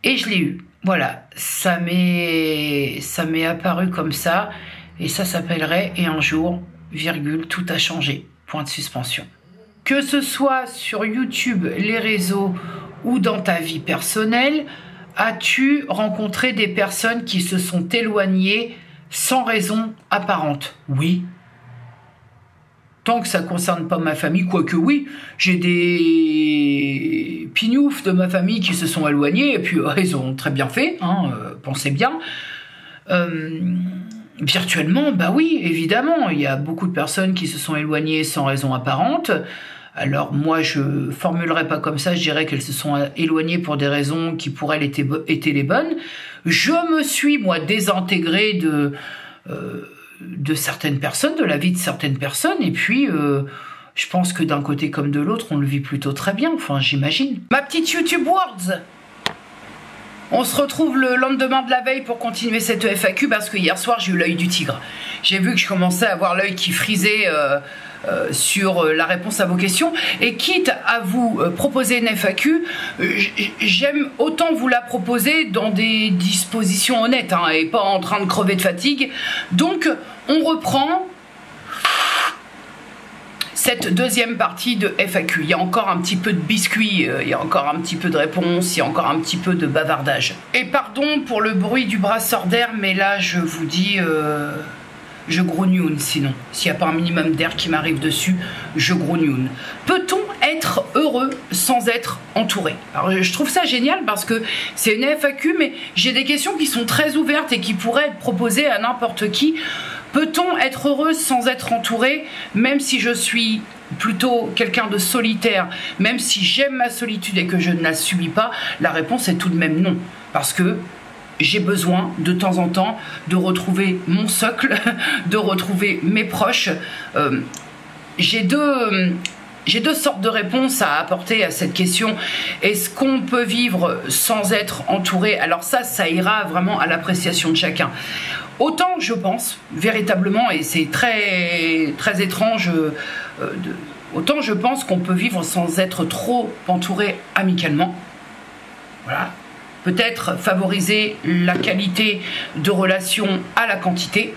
Et je l'ai eu. Voilà, ça m'est apparu comme ça, et ça s'appellerait « Et un jour... virgule, tout a changé, point de suspension ». Que ce soit sur YouTube, les réseaux ou dans ta vie personnelle, as-tu rencontré des personnes qui se sont éloignées sans raison apparente? Oui. Tant que ça ne concerne pas ma famille, quoique oui, j'ai des pignoufs de ma famille qui se sont éloignés, et puis ils ont très bien fait, hein, pensez bien. Virtuellement, bah oui, évidemment, il y a beaucoup de personnes qui se sont éloignées sans raison apparente. Alors moi, je formulerai pas comme ça, je dirais qu'elles se sont éloignées pour des raisons qui pour elles étaient les bonnes. Je me suis, moi, désintégré de certaines personnes, de la vie de certaines personnes, et puis je pense que d'un côté comme de l'autre, on le vit plutôt très bien, enfin j'imagine. Ma petite YouTube Words, on se retrouve le lendemain de la veille pour continuer cette FAQ parce que hier soir j'ai eu l'œil du tigre. J'ai vu que je commençais à avoir l'œil qui frisait sur la réponse à vos questions, et quitte à vous proposer une FAQ, j'aime autant vous la proposer dans des dispositions honnêtes, hein, et pas en train de crever de fatigue. Donc on reprend cette deuxième partie de FAQ. Il y a encore un petit peu de biscuit, il y a encore un petit peu de réponse, il y a encore un petit peu de bavardage. Et pardon pour le bruit du brasseur d'air, mais là je vous dis... je grognoune sinon. S'il n'y a pas un minimum d'air qui m'arrive dessus, je grognoune. Peut-on être heureux sans être entouré? Alors je trouve ça génial parce que c'est une FAQ, mais j'ai des questions qui sont très ouvertes et qui pourraient être proposées à n'importe qui. Peut-on être heureux sans être entouré, même si je suis plutôt quelqu'un de solitaire, même si j'aime ma solitude et que je ne la subis pas? La réponse est tout de même non. Parce que j'ai besoin de temps en temps de retrouver mon socle, de retrouver mes proches. J'ai deux sortes de réponses à apporter à cette question. Est-ce qu'on peut vivre sans être entouré? Alors ça ira vraiment à l'appréciation de chacun. Autant je pense, véritablement, et c'est très, très étrange, autant je pense qu'on peut vivre sans être trop entouré amicalement. Voilà. Peut-être favoriser la qualité de relation à la quantité.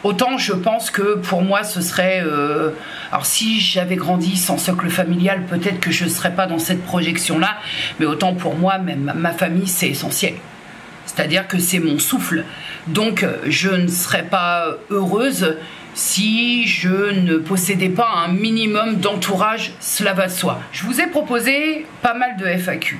Autant je pense que pour moi ce serait... alors si j'avais grandi sans socle familial, peut-être que je ne serais pas dans cette projection-là, mais autant pour moi, même ma famille, c'est essentiel. C'est-à-dire que c'est mon souffle. Donc je ne serais pas heureuse si je ne possédais pas un minimum d'entourage, cela va de soi. Je vous ai proposé pas mal de FAQ.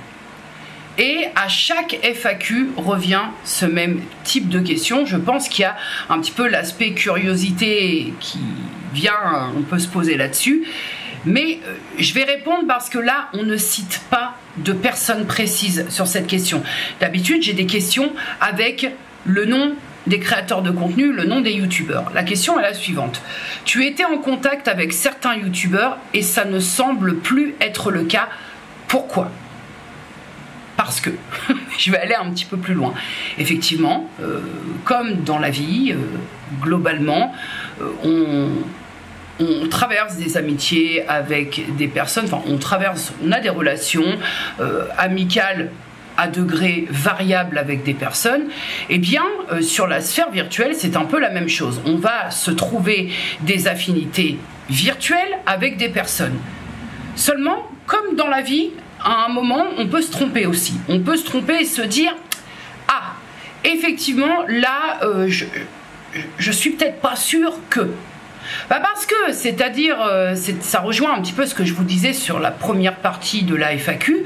Et à chaque FAQ revient ce même type de question. Je pense qu'il y a un petit peu l'aspect curiosité qui vient, on peut se poser là-dessus. Mais je vais répondre parce que là, on ne cite pas de personnes précises sur cette question. D'habitude, j'ai des questions avec le nom des créateurs de contenu, le nom des youtubeurs. La question est la suivante. Tu étais en contact avec certains youtubeurs et ça ne semble plus être le cas. Pourquoi ? Parce que, je vais aller un petit peu plus loin. Effectivement, comme dans la vie, globalement, on traverse des amitiés avec des personnes, enfin on a des relations amicales à degrés variables avec des personnes. Eh bien, sur la sphère virtuelle, c'est un peu la même chose. On va se trouver des affinités virtuelles avec des personnes. Seulement, comme dans la vie, à un moment, on peut se tromper aussi. On peut se tromper et se dire « Ah, effectivement, là, je suis peut-être pas sûr que... » parce que, c'est-à-dire, ça rejoint un petit peu ce que je vous disais sur la première partie de la FAQ,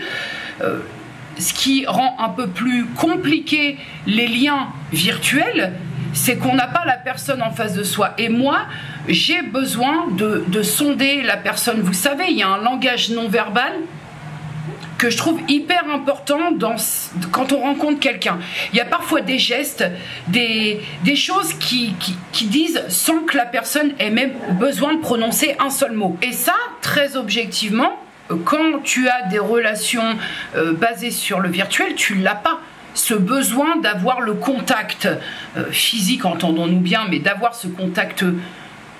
ce qui rend un peu plus compliqué les liens virtuels, c'est qu'on n'a pas la personne en face de soi. Et moi, j'ai besoin de sonder la personne. Vous savez, il y a un langage non verbal que je trouve hyper important quand on rencontre quelqu'un. Il y a parfois des gestes, des choses qui disent sans que la personne ait même besoin de prononcer un seul mot. Et ça, très objectivement, quand tu as des relations basées sur le virtuel, tu l'as pas. Ce besoin d'avoir le contact physique, entendons-nous bien, mais d'avoir ce contact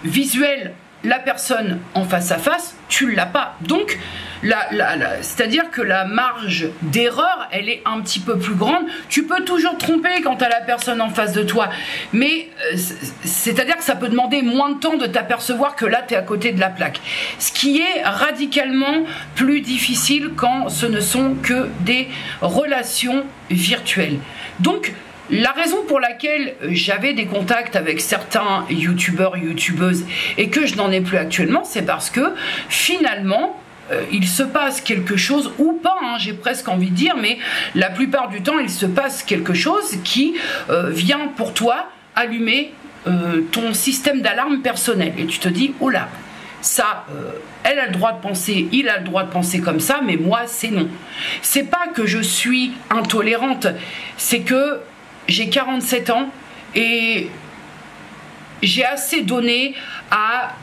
visuel, la personne en face à face, tu l'as pas. Donc, c'est-à-dire que la marge d'erreur, elle est un petit peu plus grande. Tu peux toujours te tromper quand tu as la personne en face de toi, mais c'est-à-dire que ça peut demander moins de temps de t'apercevoir que là, tu es à côté de la plaque. Ce qui est radicalement plus difficile quand ce ne sont que des relations virtuelles. Donc, la raison pour laquelle j'avais des contacts avec certains youtubeurs, youtubeuses et que je n'en ai plus actuellement, c'est parce que finalement, il se passe quelque chose, ou pas, hein, j'ai presque envie de dire, mais la plupart du temps, il se passe quelque chose qui vient pour toi allumer ton système d'alarme personnel. Et tu te dis, oh là, ça, elle a le droit de penser, il a le droit de penser comme ça, mais moi, c'est non. C'est pas que je suis intolérante, c'est que j'ai 47 ans et j'ai assez donné à,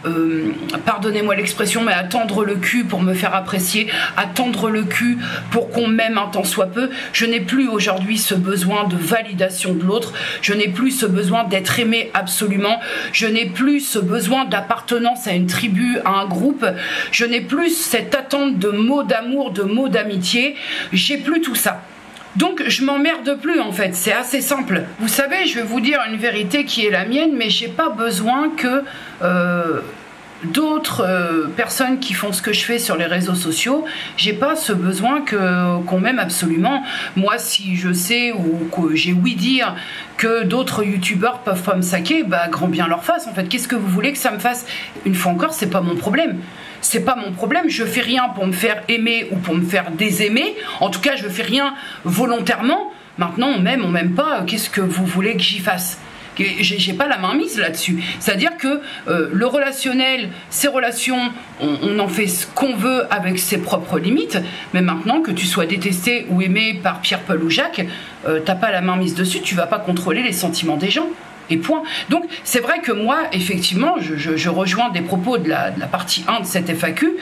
pardonnez-moi l'expression, mais à tendre le cul pour me faire apprécier, à tendre le cul pour qu'on m'aime un tant soit peu. Je n'ai plus aujourd'hui ce besoin de validation de l'autre, je n'ai plus ce besoin d'être aimé absolument, je n'ai plus ce besoin d'appartenance à une tribu, à un groupe, je n'ai plus cette attente de mots d'amour, de mots d'amitié, j'ai plus tout ça. Donc je m'emmerde plus en fait, c'est assez simple. Vous savez, je vais vous dire une vérité qui est la mienne, mais j'ai pas besoin que d'autres personnes qui font ce que je fais sur les réseaux sociaux, j'ai pas ce besoin qu'on m'aime absolument. Moi, si je sais ou que j'ai ouï dire que d'autres youtubeurs peuvent pas me saquer, bah grand bien leur face en fait. Qu'est-ce que vous voulez que ça me fasse? Une fois encore, c'est pas mon problème. C'est pas mon problème, je fais rien pour me faire aimer ou pour me faire désaimer. En tout cas, je fais rien volontairement. Maintenant, on m'aime pas, qu'est-ce que vous voulez que j'y fasse? J'ai pas la main mise là-dessus. C'est-à-dire que le relationnel, ces relations, on en fait ce qu'on veut avec ses propres limites, mais maintenant que tu sois détesté ou aimé par Pierre, Paul ou Jacques, t'as pas la main mise dessus, tu vas pas contrôler les sentiments des gens. Et point. Donc c'est vrai que moi, effectivement, je rejoins des propos de la partie 1 de cette FAQ,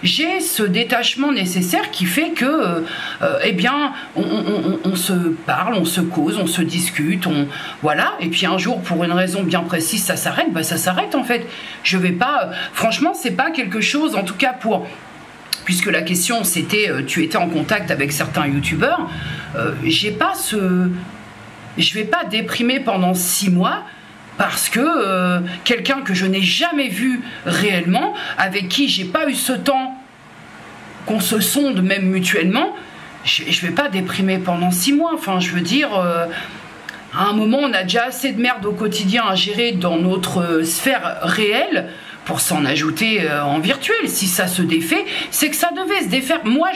j'ai ce détachement nécessaire qui fait que, eh bien, on se parle, on se cause, on se discute, voilà, et puis un jour, pour une raison bien précise, ça s'arrête, bah ça s'arrête en fait. Je vais pas, franchement, c'est pas quelque chose, en tout cas puisque la question c'était, tu étais en contact avec certains youtubeurs, j'ai pas je vais pas déprimer pendant 6 mois parce que quelqu'un que je n'ai jamais vu réellement, avec qui j'ai pas eu ce temps qu'on se sonde même mutuellement, je vais pas déprimer pendant 6 mois. Enfin, je veux dire, à un moment, on a déjà assez de merde au quotidien à gérer dans notre sphère réelle pour s'en ajouter en virtuel. Si ça se défait, c'est que ça devait se défaire. Moi,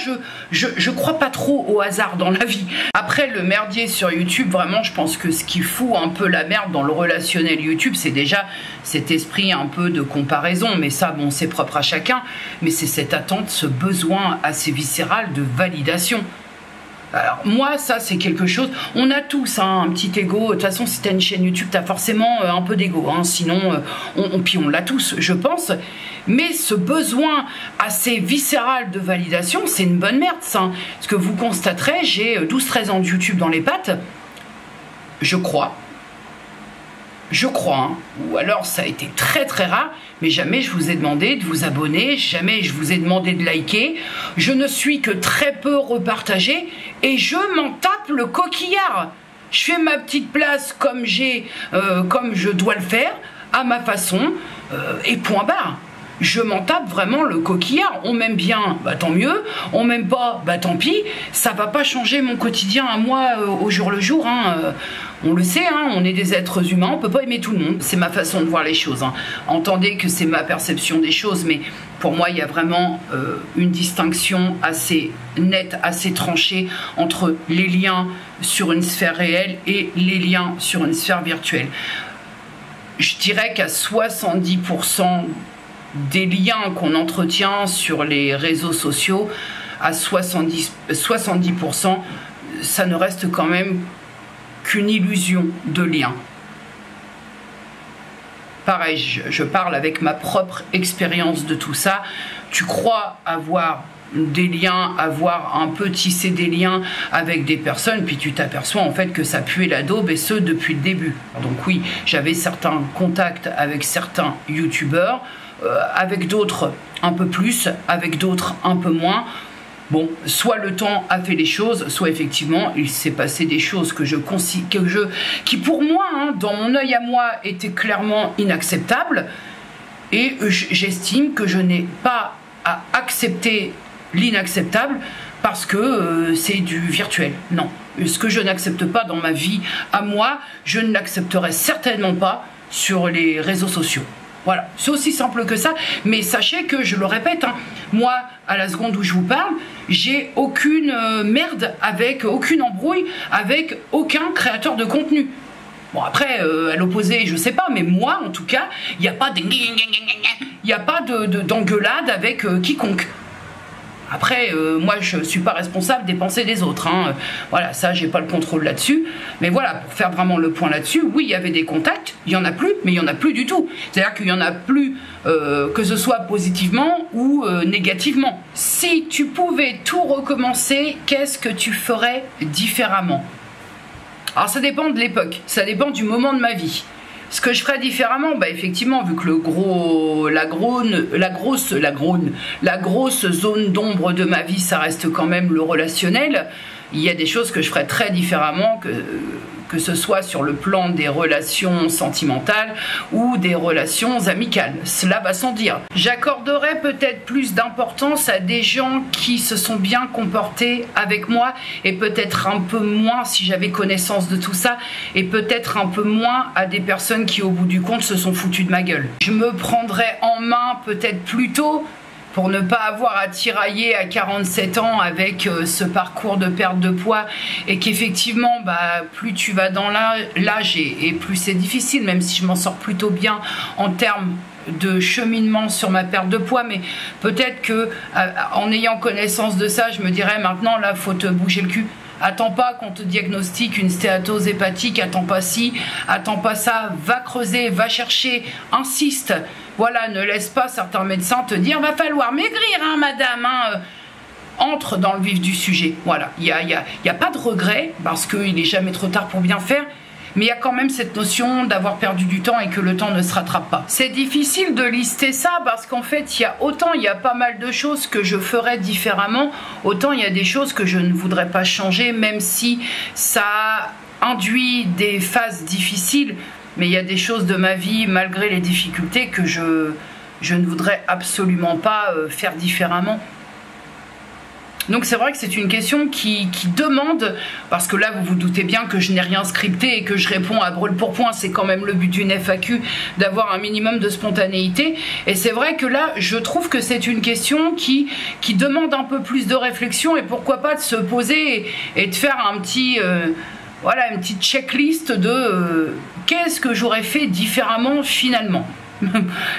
je crois pas trop au hasard dans la vie. Après, le merdier sur YouTube, vraiment, je pense que ce qui fout un peu la merde dans le relationnel YouTube, c'est déjà cet esprit un peu de comparaison. Mais ça, bon, c'est propre à chacun. Mais c'est cette attente, ce besoin assez viscéral de validation. Alors moi ça c'est quelque chose, on a tous hein, un petit ego, de toute façon si t'as une chaîne YouTube t'as forcément un peu d'ego, hein, sinon puis on l'a tous je pense, mais ce besoin assez viscéral de validation c'est une bonne merde ça, hein. Ce que vous constaterez, j'ai 12-13 ans de YouTube dans les pattes, je crois, hein, ou alors ça a été très très rare, mais jamais je vous ai demandé de vous abonner, jamais je vous ai demandé de liker, je ne suis que très peu repartagé et je m'en tape le coquillard. Je fais ma petite place comme comme je dois le faire, à ma façon, et point barre. Je m'en tape vraiment le coquillard. On m'aime bien, bah tant mieux. On m'aime pas, bah tant pis. Ça va pas changer mon quotidien à moi au jour le jour. Hein. On le sait, hein, on est des êtres humains, on peut pas aimer tout le monde. C'est ma façon de voir les choses. Hein. Entendez que c'est ma perception des choses, mais pour moi, il y a vraiment une distinction assez nette, assez tranchée entre les liens sur une sphère réelle et les liens sur une sphère virtuelle. Je dirais qu'à 70% des liens qu'on entretient sur les réseaux sociaux, à 70%, ça ne reste quand même qu'une illusion de lien. Pareil, je parle avec ma propre expérience de tout ça. Tu crois avoir des liens, avoir un peu tissé des liens avec des personnes, puis tu t'aperçois en fait que ça puait la daube, et ce depuis le début. Donc oui, j'avais certains contacts avec certains youtubeurs, avec d'autres un peu plus, avec d'autres un peu moins. Bon, soit le temps a fait les choses, soit effectivement il s'est passé des choses qui pour moi, hein, dans mon œil à moi, étaient clairement inacceptables, et j'estime que je n'ai pas à accepter l'inacceptable parce que c'est du virtuel. Non, ce que je n'accepte pas dans ma vie à moi, je ne l'accepterai certainement pas sur les réseaux sociaux. Voilà, c'est aussi simple que ça, mais sachez que, je le répète, hein, moi, à la seconde où je vous parle, j'ai aucune merde avec, aucune embrouille avec aucun créateur de contenu. Bon, après, à l'opposé, je sais pas, mais moi, en tout cas, il n'y a pas d'engueulade avec quiconque. Après, moi, je ne suis pas responsable des pensées des autres. Hein. Voilà, ça, j'ai pas le contrôle là-dessus. Mais voilà, pour faire vraiment le point là-dessus, oui, il y avait des contacts, il y en a plus, mais il y en a plus du tout. C'est-à-dire qu'il y en a plus, que ce soit positivement ou négativement. Si tu pouvais tout recommencer, qu'est-ce que tu ferais différemment? Alors, ça dépend de l'époque, ça dépend du moment de ma vie. Ce que je ferais différemment, bah effectivement, vu que la grosse zone d'ombre de ma vie, ça reste quand même le relationnel, il y a des choses que je ferais très différemment, que ce soit sur le plan des relations sentimentales ou des relations amicales. Cela va sans dire. J'accorderais peut-être plus d'importance à des gens qui se sont bien comportés avec moi, et peut-être un peu moins, si j'avais connaissance de tout ça, et peut-être un peu moins à des personnes qui au bout du compte se sont foutues de ma gueule. Je me prendrais en main peut-être plus tôt, pour ne pas avoir à tirailler à 47 ans avec ce parcours de perte de poids, et qu'effectivement, bah, plus tu vas dans l'âge et plus c'est difficile, même si je m'en sors plutôt bien en termes de cheminement sur ma perte de poids, mais peut-être que en ayant connaissance de ça, je me dirais maintenant, là, faut te bouger le cul. Attends pas qu'on te diagnostique une stéatose hépatique, attends pas ci, attends pas ça, va creuser, va chercher, insiste. Voilà, ne laisse pas certains médecins te dire va falloir maigrir, hein, madame. Hein. Entre dans le vif du sujet. Voilà, il y a pas de regret, parce qu'il n'est jamais trop tard pour bien faire. Mais il y a quand même cette notion d'avoir perdu du temps et que le temps ne se rattrape pas. C'est difficile de lister ça parce qu'en fait, il y a pas mal de choses que je ferais différemment, autant il y a des choses que je ne voudrais pas changer, même si ça induit des phases difficiles. Mais il y a des choses de ma vie, malgré les difficultés, que je ne voudrais absolument pas faire différemment. Donc c'est vrai que c'est une question qui demande, parce que là vous vous doutez bien que je n'ai rien scripté et que je réponds à brûle pour point, c'est quand même le but d'une FAQ, d'avoir un minimum de spontanéité, et c'est vrai que là je trouve que c'est une question qui demande un peu plus de réflexion, et pourquoi pas de se poser et de faire un petit... voilà, une petite checklist de qu'est-ce que j'aurais fait différemment finalement.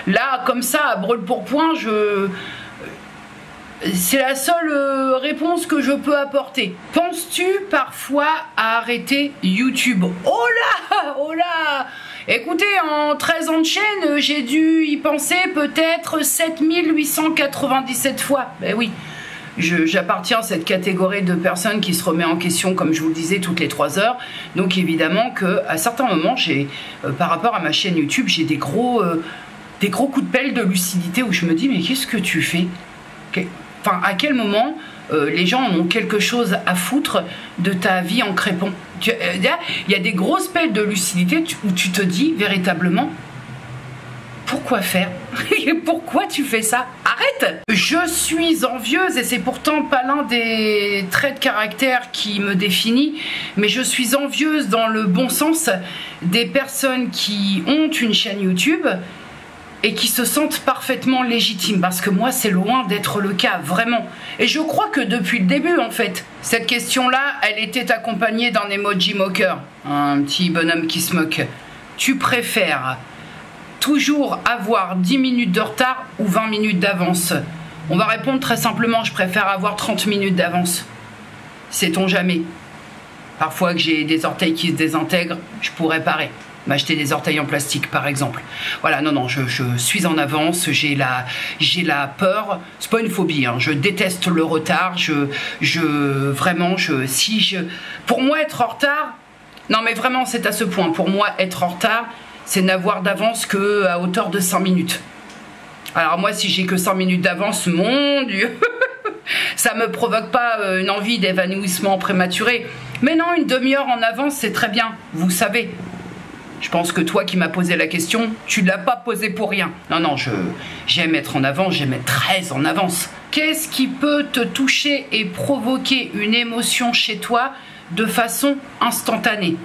Là, comme ça, à brûle pour point, C'est la seule réponse que je peux apporter. Penses-tu parfois à arrêter YouTube? Oh là, oh là! Écoutez, en 13 ans de chaîne, j'ai dû y penser peut-être 7897 fois. Ben oui, j'appartiens à cette catégorie de personnes qui se remet en question, comme je vous le disais, toutes les 3 heures. Donc évidemment qu'à certains moments, par rapport à ma chaîne YouTube, j'ai des gros coups de pelle de lucidité où je me dis, mais qu'est-ce que tu fais? Enfin, à quel moment les gens ont quelque chose à foutre de ta vie en crépon? Il y a des grosses pelles de lucidité où tu te dis véritablement, pourquoi faire? Pourquoi tu fais ça? Arrête! Je suis envieuse et c'est pourtant pas l'un des traits de caractère qui me définit, mais je suis envieuse dans le bon sens des personnes qui ont une chaîne YouTube et qui se sentent parfaitement légitimes, parce que moi c'est loin d'être le cas, vraiment. Et je crois que depuis le début en fait, cette question-là, elle était accompagnée d'un emoji moqueur, un petit bonhomme qui se moque. Tu préfères toujours avoir 10 minutes de retard ou 20 minutes d'avance? On va répondre très simplement, je préfère avoir 30 minutes d'avance. Sait-on jamais? Parfois que j'ai des orteils qui se désintègrent, je pourrais parer. M'acheter des orteils en plastique par exemple. Voilà, non, je suis en avance, j'ai la peur, c'est pas une phobie, hein, je déteste le retard, pour moi être en retard, non mais vraiment c'est à ce point, pour moi être en retard, c'est n'avoir d'avance que à hauteur de 5 minutes. Alors moi si j'ai que 5 minutes d'avance, mon Dieu, ça me provoque pas une envie d'évanouissement prématuré, mais non, une demi-heure en avance c'est très bien, vous savez. Je pense que toi qui m'as posé la question, tu ne l'as pas posée pour rien. Non, j'aime être en avance, j'aime être très en avance. Qu'est-ce qui peut te toucher et provoquer une émotion chez toi de façon instantanée?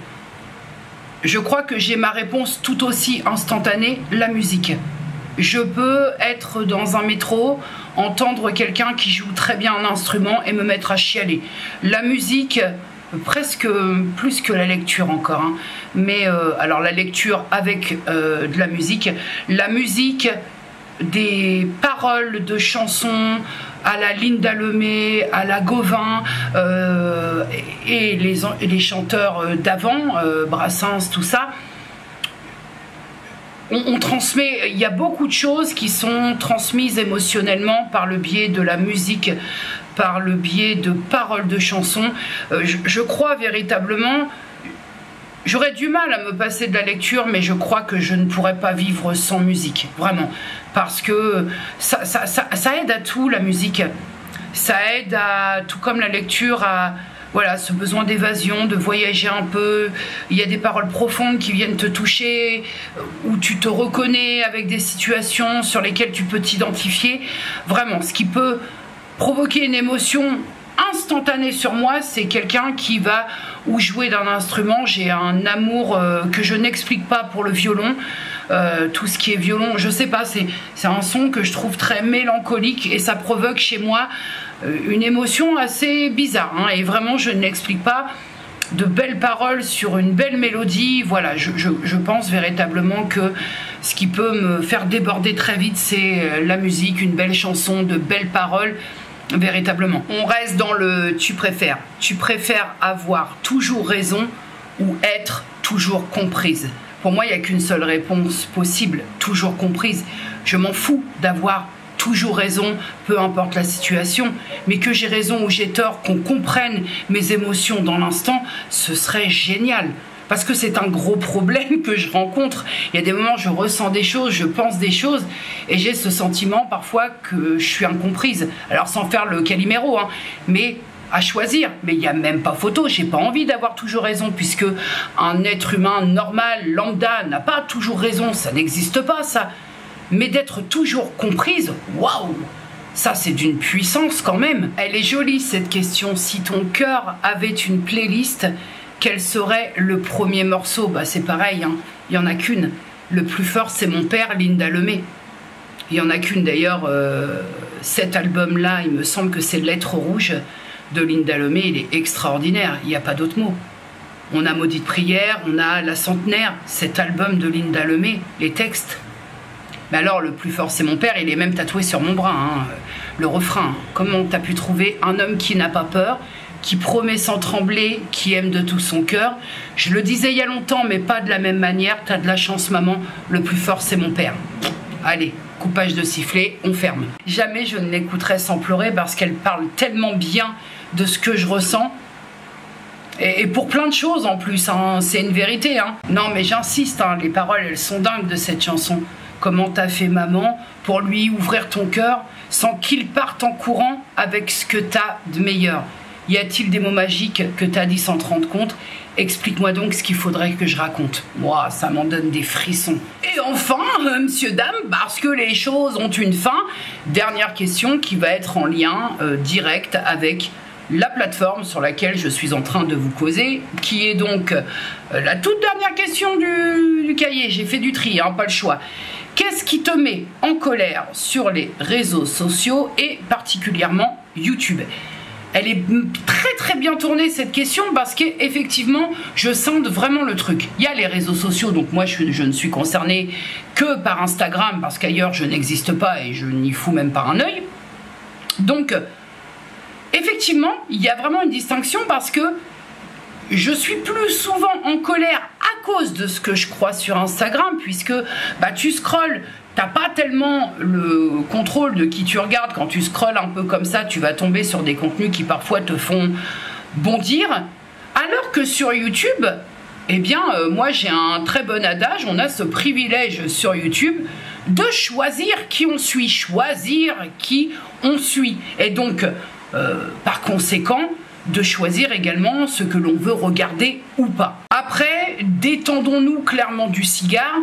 Je crois que j'ai ma réponse tout aussi instantanée, la musique. Je peux être dans un métro, entendre quelqu'un qui joue très bien un instrument et me mettre à chialer. La musique... presque plus que la lecture encore, hein. Mais alors la lecture avec de la musique, des paroles de chansons à la Linda Lemay, à la Gauvin et les chanteurs d'avant, Brassens, tout ça. On transmet, il y a beaucoup de choses qui sont transmises émotionnellement par le biais de la musique, par le biais de paroles de chansons. Je crois véritablement, j'aurais du mal à me passer de la lecture, mais je crois que je ne pourrais pas vivre sans musique, vraiment. Parce que ça aide à tout, la musique. Ça aide à, tout comme la lecture, à... Voilà, ce besoin d'évasion, de voyager un peu. Il y a des paroles profondes qui viennent te toucher, où tu te reconnais avec des situations sur lesquelles tu peux t'identifier. Vraiment, ce qui peut provoquer une émotion instantanée sur moi, c'est quelqu'un qui va ou jouer d'un instrument. J'ai un amour que je n'explique pas pour le violon. Tout ce qui est violon, je sais pas, c'est un son que je trouve très mélancolique et ça provoque chez moi une émotion assez bizarre, hein, et vraiment je ne l'explique pas. De belles paroles sur une belle mélodie, voilà, je pense véritablement que ce qui peut me faire déborder très vite, c'est la musique, une belle chanson, de belles paroles, véritablement. On reste dans le tu préfères. Tu préfères avoir toujours raison ou être toujours comprise? Pour moi, il n'y a qu'une seule réponse possible, toujours comprise. Je m'en fous d'avoir toujours raison, peu importe la situation, mais que j'ai raison ou j'ai tort, qu'on comprenne mes émotions dans l'instant, ce serait génial. Parce que c'est un gros problème que je rencontre. Il y a des moments où je ressens des choses, je pense des choses, et j'ai ce sentiment parfois que je suis incomprise. Alors sans faire le Calimero, hein, mais à choisir. Mais il n'y a même pas photo, j'ai pas envie d'avoir toujours raison, puisque un être humain normal, lambda, n'a pas toujours raison, ça n'existe pas ça. Mais d'être toujours comprise, waouh, ça c'est d'une puissance quand même. Elle est jolie cette question. Si ton cœur avait une playlist, quel serait le premier morceau? Bah c'est pareil, hein. Il n'y en a qu'une. Le plus fort c'est Mon père, Linda Lemay. Il n'y en a qu'une d'ailleurs. Cet album-là, il me semble que c'est Lettres rouges de Linda Lemay, il est extraordinaire, il n'y a pas d'autre mot. On a Maudite prière, on a La centenaire, cet album de Linda Lemay, les textes. Mais alors, le plus fort, c'est mon père, il est même tatoué sur mon bras, hein, le refrain. Comment t'as pu trouver un homme qui n'a pas peur, qui promet sans trembler, qui aime de tout son cœur? Je le disais il y a longtemps, mais pas de la même manière. T'as de la chance, maman, le plus fort, c'est mon père. Allez, coupage de sifflet, on ferme. Jamais je ne l'écouterai sans pleurer parce qu'elle parle tellement bien de ce que je ressens. Et pour plein de choses en plus, hein, c'est une vérité. Hein. Non mais j'insiste, hein, les paroles elles sont dingues de cette chanson. Comment t'as fait maman pour lui ouvrir ton cœur sans qu'il parte en courant avec ce que t'as de meilleur? Y a-t-il des mots magiques que t'as dit sans te rendre compte? Explique-moi donc ce qu'il faudrait que je raconte. Moi, ça m'en donne des frissons. Et enfin, monsieur, dame, parce que les choses ont une fin, dernière question qui va être en lien direct avec la plateforme sur laquelle je suis en train de vous causer, qui est donc la toute dernière question du cahier. J'ai fait du tri, hein, pas le choix. Qu'est-ce qui te met en colère sur les réseaux sociaux et particulièrement YouTube? Elle est très très bien tournée cette question parce qu'effectivement je sens vraiment le truc. Il y a les réseaux sociaux, donc moi je ne suis concernée que par Instagram parce qu'ailleurs je n'existe pas et je n'y fous même pas un œil. Donc effectivement il y a vraiment une distinction parce que je suis plus souvent en colère à cause de ce que je crois sur Instagram puisque bah, tu scrolles. T'as pas tellement le contrôle de qui tu regardes. Quand tu scrolles un peu comme ça, tu vas tomber sur des contenus qui parfois te font bondir. Alors que sur YouTube, eh bien, moi j'ai un très bon adage, on a ce privilège sur YouTube de choisir qui on suit, choisir qui on suit. Et donc, par conséquent, de choisir également ce que l'on veut regarder ou pas. Après, détendons-nous clairement du cigare.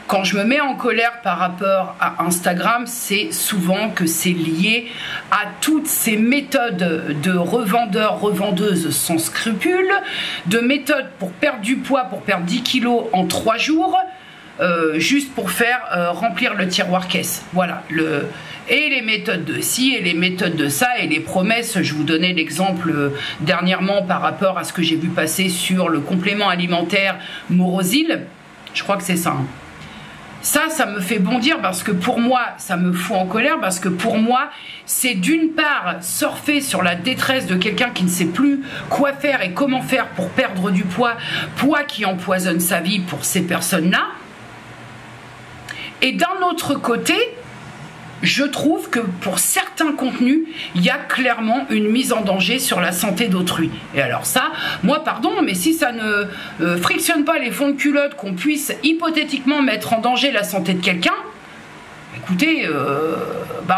Quand je me mets en colère par rapport à Instagram, c'est souvent que c'est lié à toutes ces méthodes de revendeurs, revendeuses sans scrupules, de méthodes pour perdre du poids, pour perdre 10 kilos en 3 jours, juste pour faire remplir le tiroir caisse. Voilà, et les méthodes de ci, et les méthodes de ça, et les promesses. Je vous donnais l'exemple dernièrement par rapport à ce que j'ai vu passer sur le complément alimentaire Morosil. Je crois que c'est ça, hein. Ça me fait bondir parce que pour moi, ça me fout en colère parce que pour moi, c'est d'une part surfer sur la détresse de quelqu'un qui ne sait plus quoi faire et comment faire pour perdre du poids, poids qui empoisonne sa vie pour ces personnes-là. Et d'un autre côté, je trouve que pour certains contenus, il y a clairement une mise en danger sur la santé d'autrui. Et alors ça, moi pardon, mais si ça ne frictionne pas les fonds de culotte qu'on puisse hypothétiquement mettre en danger la santé de quelqu'un, écoutez,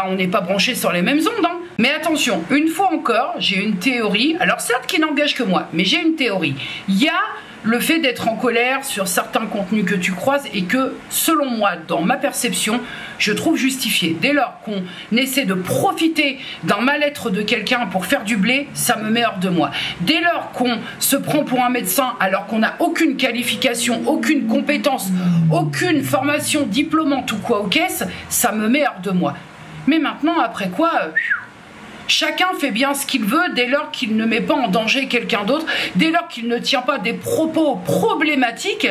on n'est pas branché sur les mêmes ondes. Hein. Mais attention, une fois encore, j'ai une théorie, alors certes qui n'engage que moi, mais j'ai une théorie. Il y a le fait d'être en colère sur certains contenus que tu croises et que, selon moi, dans ma perception, je trouve justifié. Dès lors qu'on essaie de profiter d'un mal-être de quelqu'un pour faire du blé, ça me met hors de moi. Dès lors qu'on se prend pour un médecin alors qu'on n'a aucune qualification, aucune compétence, aucune formation diplômante ou quoi aux caisses, ça me met hors de moi. Mais maintenant, après quoi... Chacun fait bien ce qu'il veut dès lors qu'il ne met pas en danger quelqu'un d'autre, dès lors qu'il ne tient pas des propos problématiques,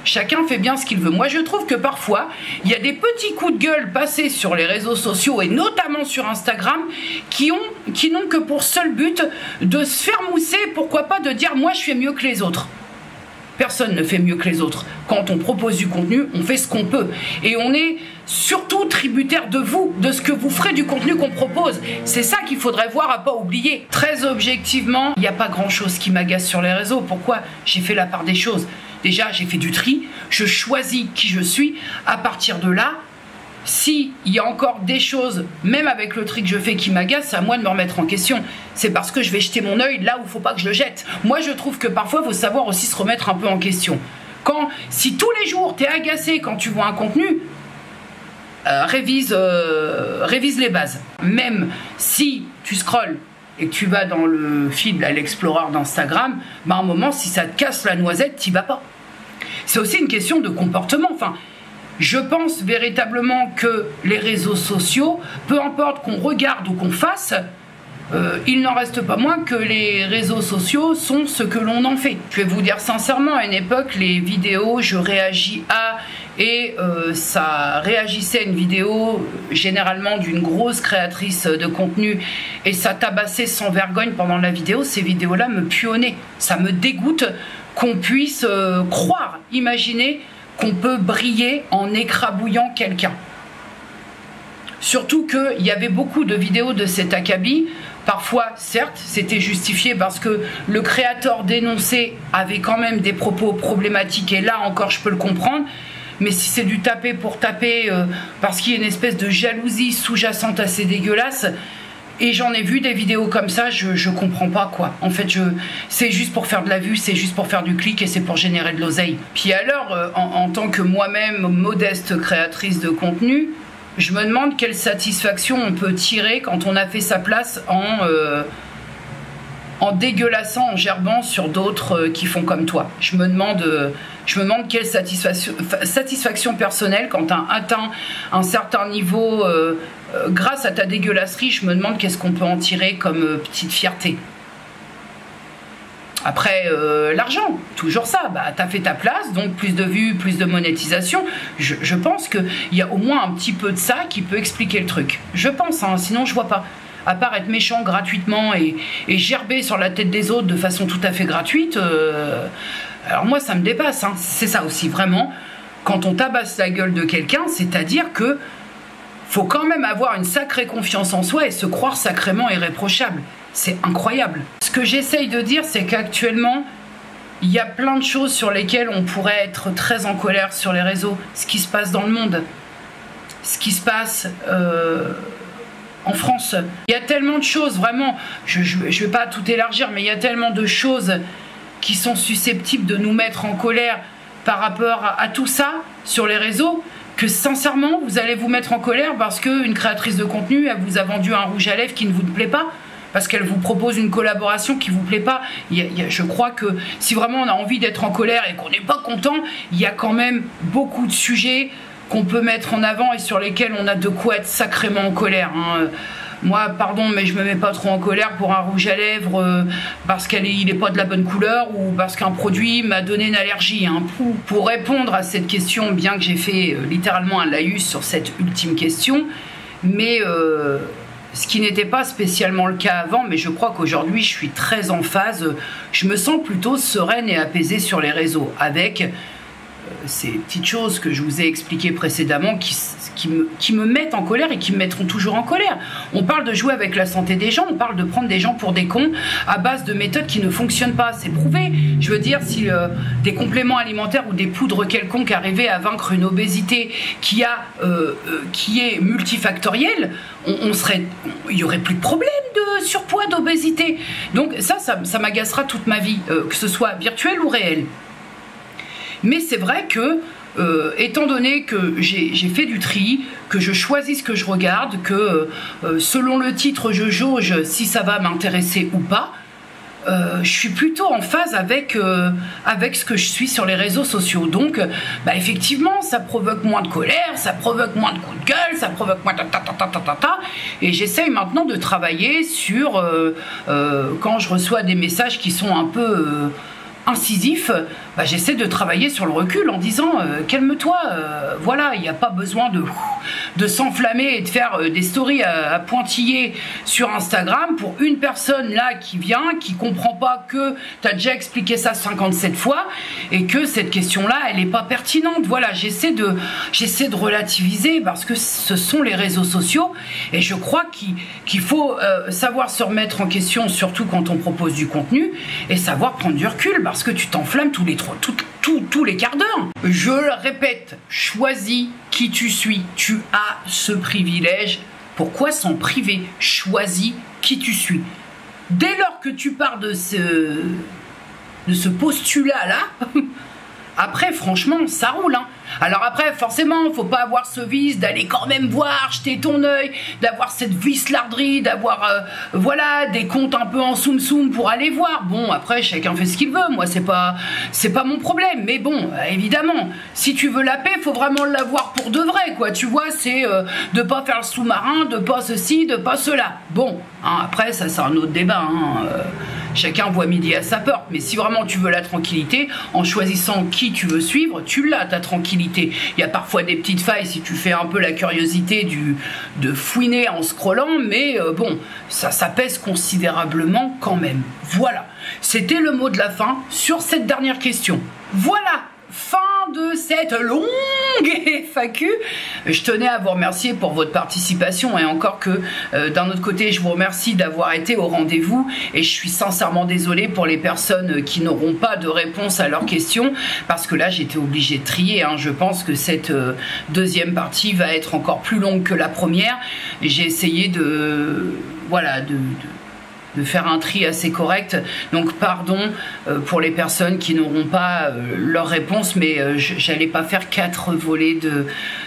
chacun fait bien ce qu'il veut. Moi je trouve que parfois, il y a des petits coups de gueule passés sur les réseaux sociaux et notamment sur Instagram qui n'ont que pour seul but de se faire mousser, pourquoi pas de dire moi je fais mieux que les autres. Personne ne fait mieux que les autres. Quand on propose du contenu, on fait ce qu'on peut. Et on est surtout tributaire de vous, de ce que vous ferez du contenu qu'on propose. C'est ça qu'il faudrait voir, à pas oublier. Très objectivement, il n'y a pas grand-chose qui m'agace sur les réseaux. Pourquoi? J'ai fait la part des choses. Déjà, j'ai fait du tri. Je choisis qui je suis. À partir de là, s'il y a encore des choses, même avec le tri que je fais, qui m'agacent, c'est à moi de me remettre en question. C'est parce que je vais jeter mon œil là où il ne faut pas que je le jette. Moi, je trouve que parfois, il faut savoir aussi se remettre un peu en question. Si tous les jours, tu es agacé quand tu vois un contenu, révise les bases. Même si tu scrolles et que tu vas dans le feed, à l'explorer d'Instagram, à un moment, si ça te casse la noisette, tu n'y vas pas. C'est aussi une question de comportement. Enfin, je pense véritablement que les réseaux sociaux, peu importe qu'on regarde ou qu'on fasse, il n'en reste pas moins que les réseaux sociaux sont ce que l'on en fait. Je vais vous dire sincèrement, à une époque, les vidéos, je réagis à et ça réagissait à une vidéo généralement d'une grosse créatrice de contenu et ça tabassait sans vergogne pendant la vidéo, ces vidéos-là me puent au nez. Ça me dégoûte qu'on puisse croire, imaginer qu'on peut briller en écrabouillant quelqu'un. Surtout qu'il y avait beaucoup de vidéos de cet acabit. Parfois, certes, c'était justifié parce que le créateur dénoncé avait quand même des propos problématiques et là encore, je peux le comprendre. Mais si c'est du taper pour taper parce qu'il y a une espèce de jalousie sous-jacente assez dégueulasse, et j'en ai vu des vidéos comme ça, je comprends pas quoi. En fait, c'est juste pour faire de la vue, c'est juste pour faire du clic et c'est pour générer de l'oseille. Puis alors, en tant que moi-même modeste créatrice de contenu, je me demande quelle satisfaction on peut tirer quand on a fait sa place en dégueulassant, en gerbant sur d'autres qui font comme toi. Je me demande quelle satisfaction personnelle quand tu as atteint un certain niveau grâce à ta dégueulasserie. Je me demande qu'est-ce qu'on peut en tirer comme petite fierté. Après, l'argent, toujours ça, bah, tu as fait ta place, donc plus de vues, plus de monétisation. Je pense qu'il y a au moins un petit peu de ça qui peut expliquer le truc. Je pense, hein, sinon je vois pas. À part être méchant gratuitement et gerber sur la tête des autres de façon tout à fait gratuite, alors moi ça me dépasse, hein. C'est ça aussi, vraiment, quand on tabasse la gueule de quelqu'un, c'est-à-dire que faut quand même avoir une sacrée confiance en soi et se croire sacrément irréprochable. C'est incroyable. Ce que j'essaye de dire, c'est qu'actuellement, il y a plein de choses sur lesquelles on pourrait être très en colère sur les réseaux. Ce qui se passe dans le monde, ce qui se passe en France. Il y a tellement de choses, vraiment, je ne vais pas tout élargir, mais il y a tellement de choses qui sont susceptibles de nous mettre en colère par rapport à tout ça sur les réseaux, que sincèrement, vous allez vous mettre en colère parce qu'une créatrice de contenu, elle vous a vendu un rouge à lèvres qui ne vous plaît pas, parce qu'elle vous propose une collaboration qui ne vous plaît pas. Je crois que si vraiment on a envie d'être en colère et qu'on n'est pas content, il y a quand même beaucoup de sujets qu'on peut mettre en avant et sur lesquels on a de quoi être sacrément en colère, hein. Moi, pardon, mais je me mets pas trop en colère pour un rouge à lèvres parce qu'il n'est pas de la bonne couleur ou parce qu'un produit m'a donné une allergie, hein. Pour répondre à cette question, bien que j'ai fait littéralement un laïus sur cette ultime question, mais ce qui n'était pas spécialement le cas avant, mais je crois qu'aujourd'hui je suis très en phase, je me sens plutôt sereine et apaisée sur les réseaux, avec ces petites choses que je vous ai expliquées précédemment qui me mettent en colère et qui me mettront toujours en colère. On parle de jouer avec la santé des gens, on parle de prendre des gens pour des cons à base de méthodes qui ne fonctionnent pas, c'est prouvé. Je veux dire, si des compléments alimentaires ou des poudres quelconques arrivaient à vaincre une obésité qui est multifactorielle, il y aurait plus de problème de surpoids, d'obésité. Donc ça m'agacera toute ma vie, que ce soit virtuel ou réel. Mais c'est vrai que, étant donné que j'ai fait du tri, que je choisis ce que je regarde, que selon le titre je jauge si ça va m'intéresser ou pas, je suis plutôt en phase avec ce que je suis sur les réseaux sociaux. Donc, bah, effectivement, ça provoque moins de colère, ça provoque moins de coups de gueule, ça provoque moins de et j'essaye maintenant de travailler sur, quand je reçois des messages qui sont un peu incisif, bah, j'essaie de travailler sur le recul en disant calme-toi, voilà, il n'y a pas besoin de s'enflammer et de faire des stories à pointiller sur Instagram pour une personne là qui vient, qui comprend pas que tu as déjà expliqué ça 57 fois et que cette question-là, elle n'est pas pertinente. Voilà, j'essaie de relativiser parce que ce sont les réseaux sociaux et je crois qu'il faut savoir se remettre en question, surtout quand on propose du contenu, et savoir prendre du recul parce que tu t'enflammes tous les quarts d'heure. Je le répète, choisis qui tu suis. Tu as ce privilège. Pourquoi s'en priver? Choisis qui tu suis. Dès lors que tu pars de ce postulat-là, après, franchement, ça roule, hein. Alors après, forcément, faut pas avoir ce vice d'aller quand même voir, jeter ton œil, d'avoir cette vicelarderie, d'avoir, voilà, des comptes un peu en soum-soum pour aller voir. Bon, après, chacun fait ce qu'il veut. Moi, c'est pas mon problème. Mais bon, évidemment, si tu veux la paix, faut vraiment l'avoir pour de vrai, quoi. Tu vois, c'est de pas faire le sous-marin, de pas ceci, de pas cela. Bon, hein, après, ça, c'est un autre débat, hein. chacun voit midi à sa porte. Mais si vraiment tu veux la tranquillité, en choisissant qui tu veux suivre, tu l'as ta tranquillité. Il y a parfois des petites failles si tu fais un peu la curiosité de fouiner en scrollant, mais bon, ça pèse considérablement quand même. Voilà, c'était le mot de la fin sur cette dernière question. Voilà, fin de cette longue FAQ. Je tenais à vous remercier pour votre participation et encore que d'un autre côté je vous remercie d'avoir été au rendez-vous et je suis sincèrement désolée pour les personnes qui n'auront pas de réponse à leurs questions parce que là j'étais obligée de trier, hein. Je pense que cette deuxième partie va être encore plus longue que la première. J'ai essayé de faire un tri assez correct, donc pardon pour les personnes qui n'auront pas leur réponse, mais j'allais pas faire 4 volets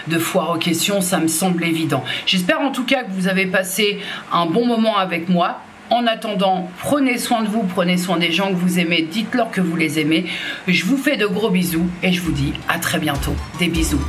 de foire aux questions, ça me semble évident. J'espère en tout cas que vous avez passé un bon moment avec moi. En attendant, prenez soin de vous, prenez soin des gens que vous aimez, dites-leur que vous les aimez. Je vous fais de gros bisous et je vous dis à très bientôt. Des bisous.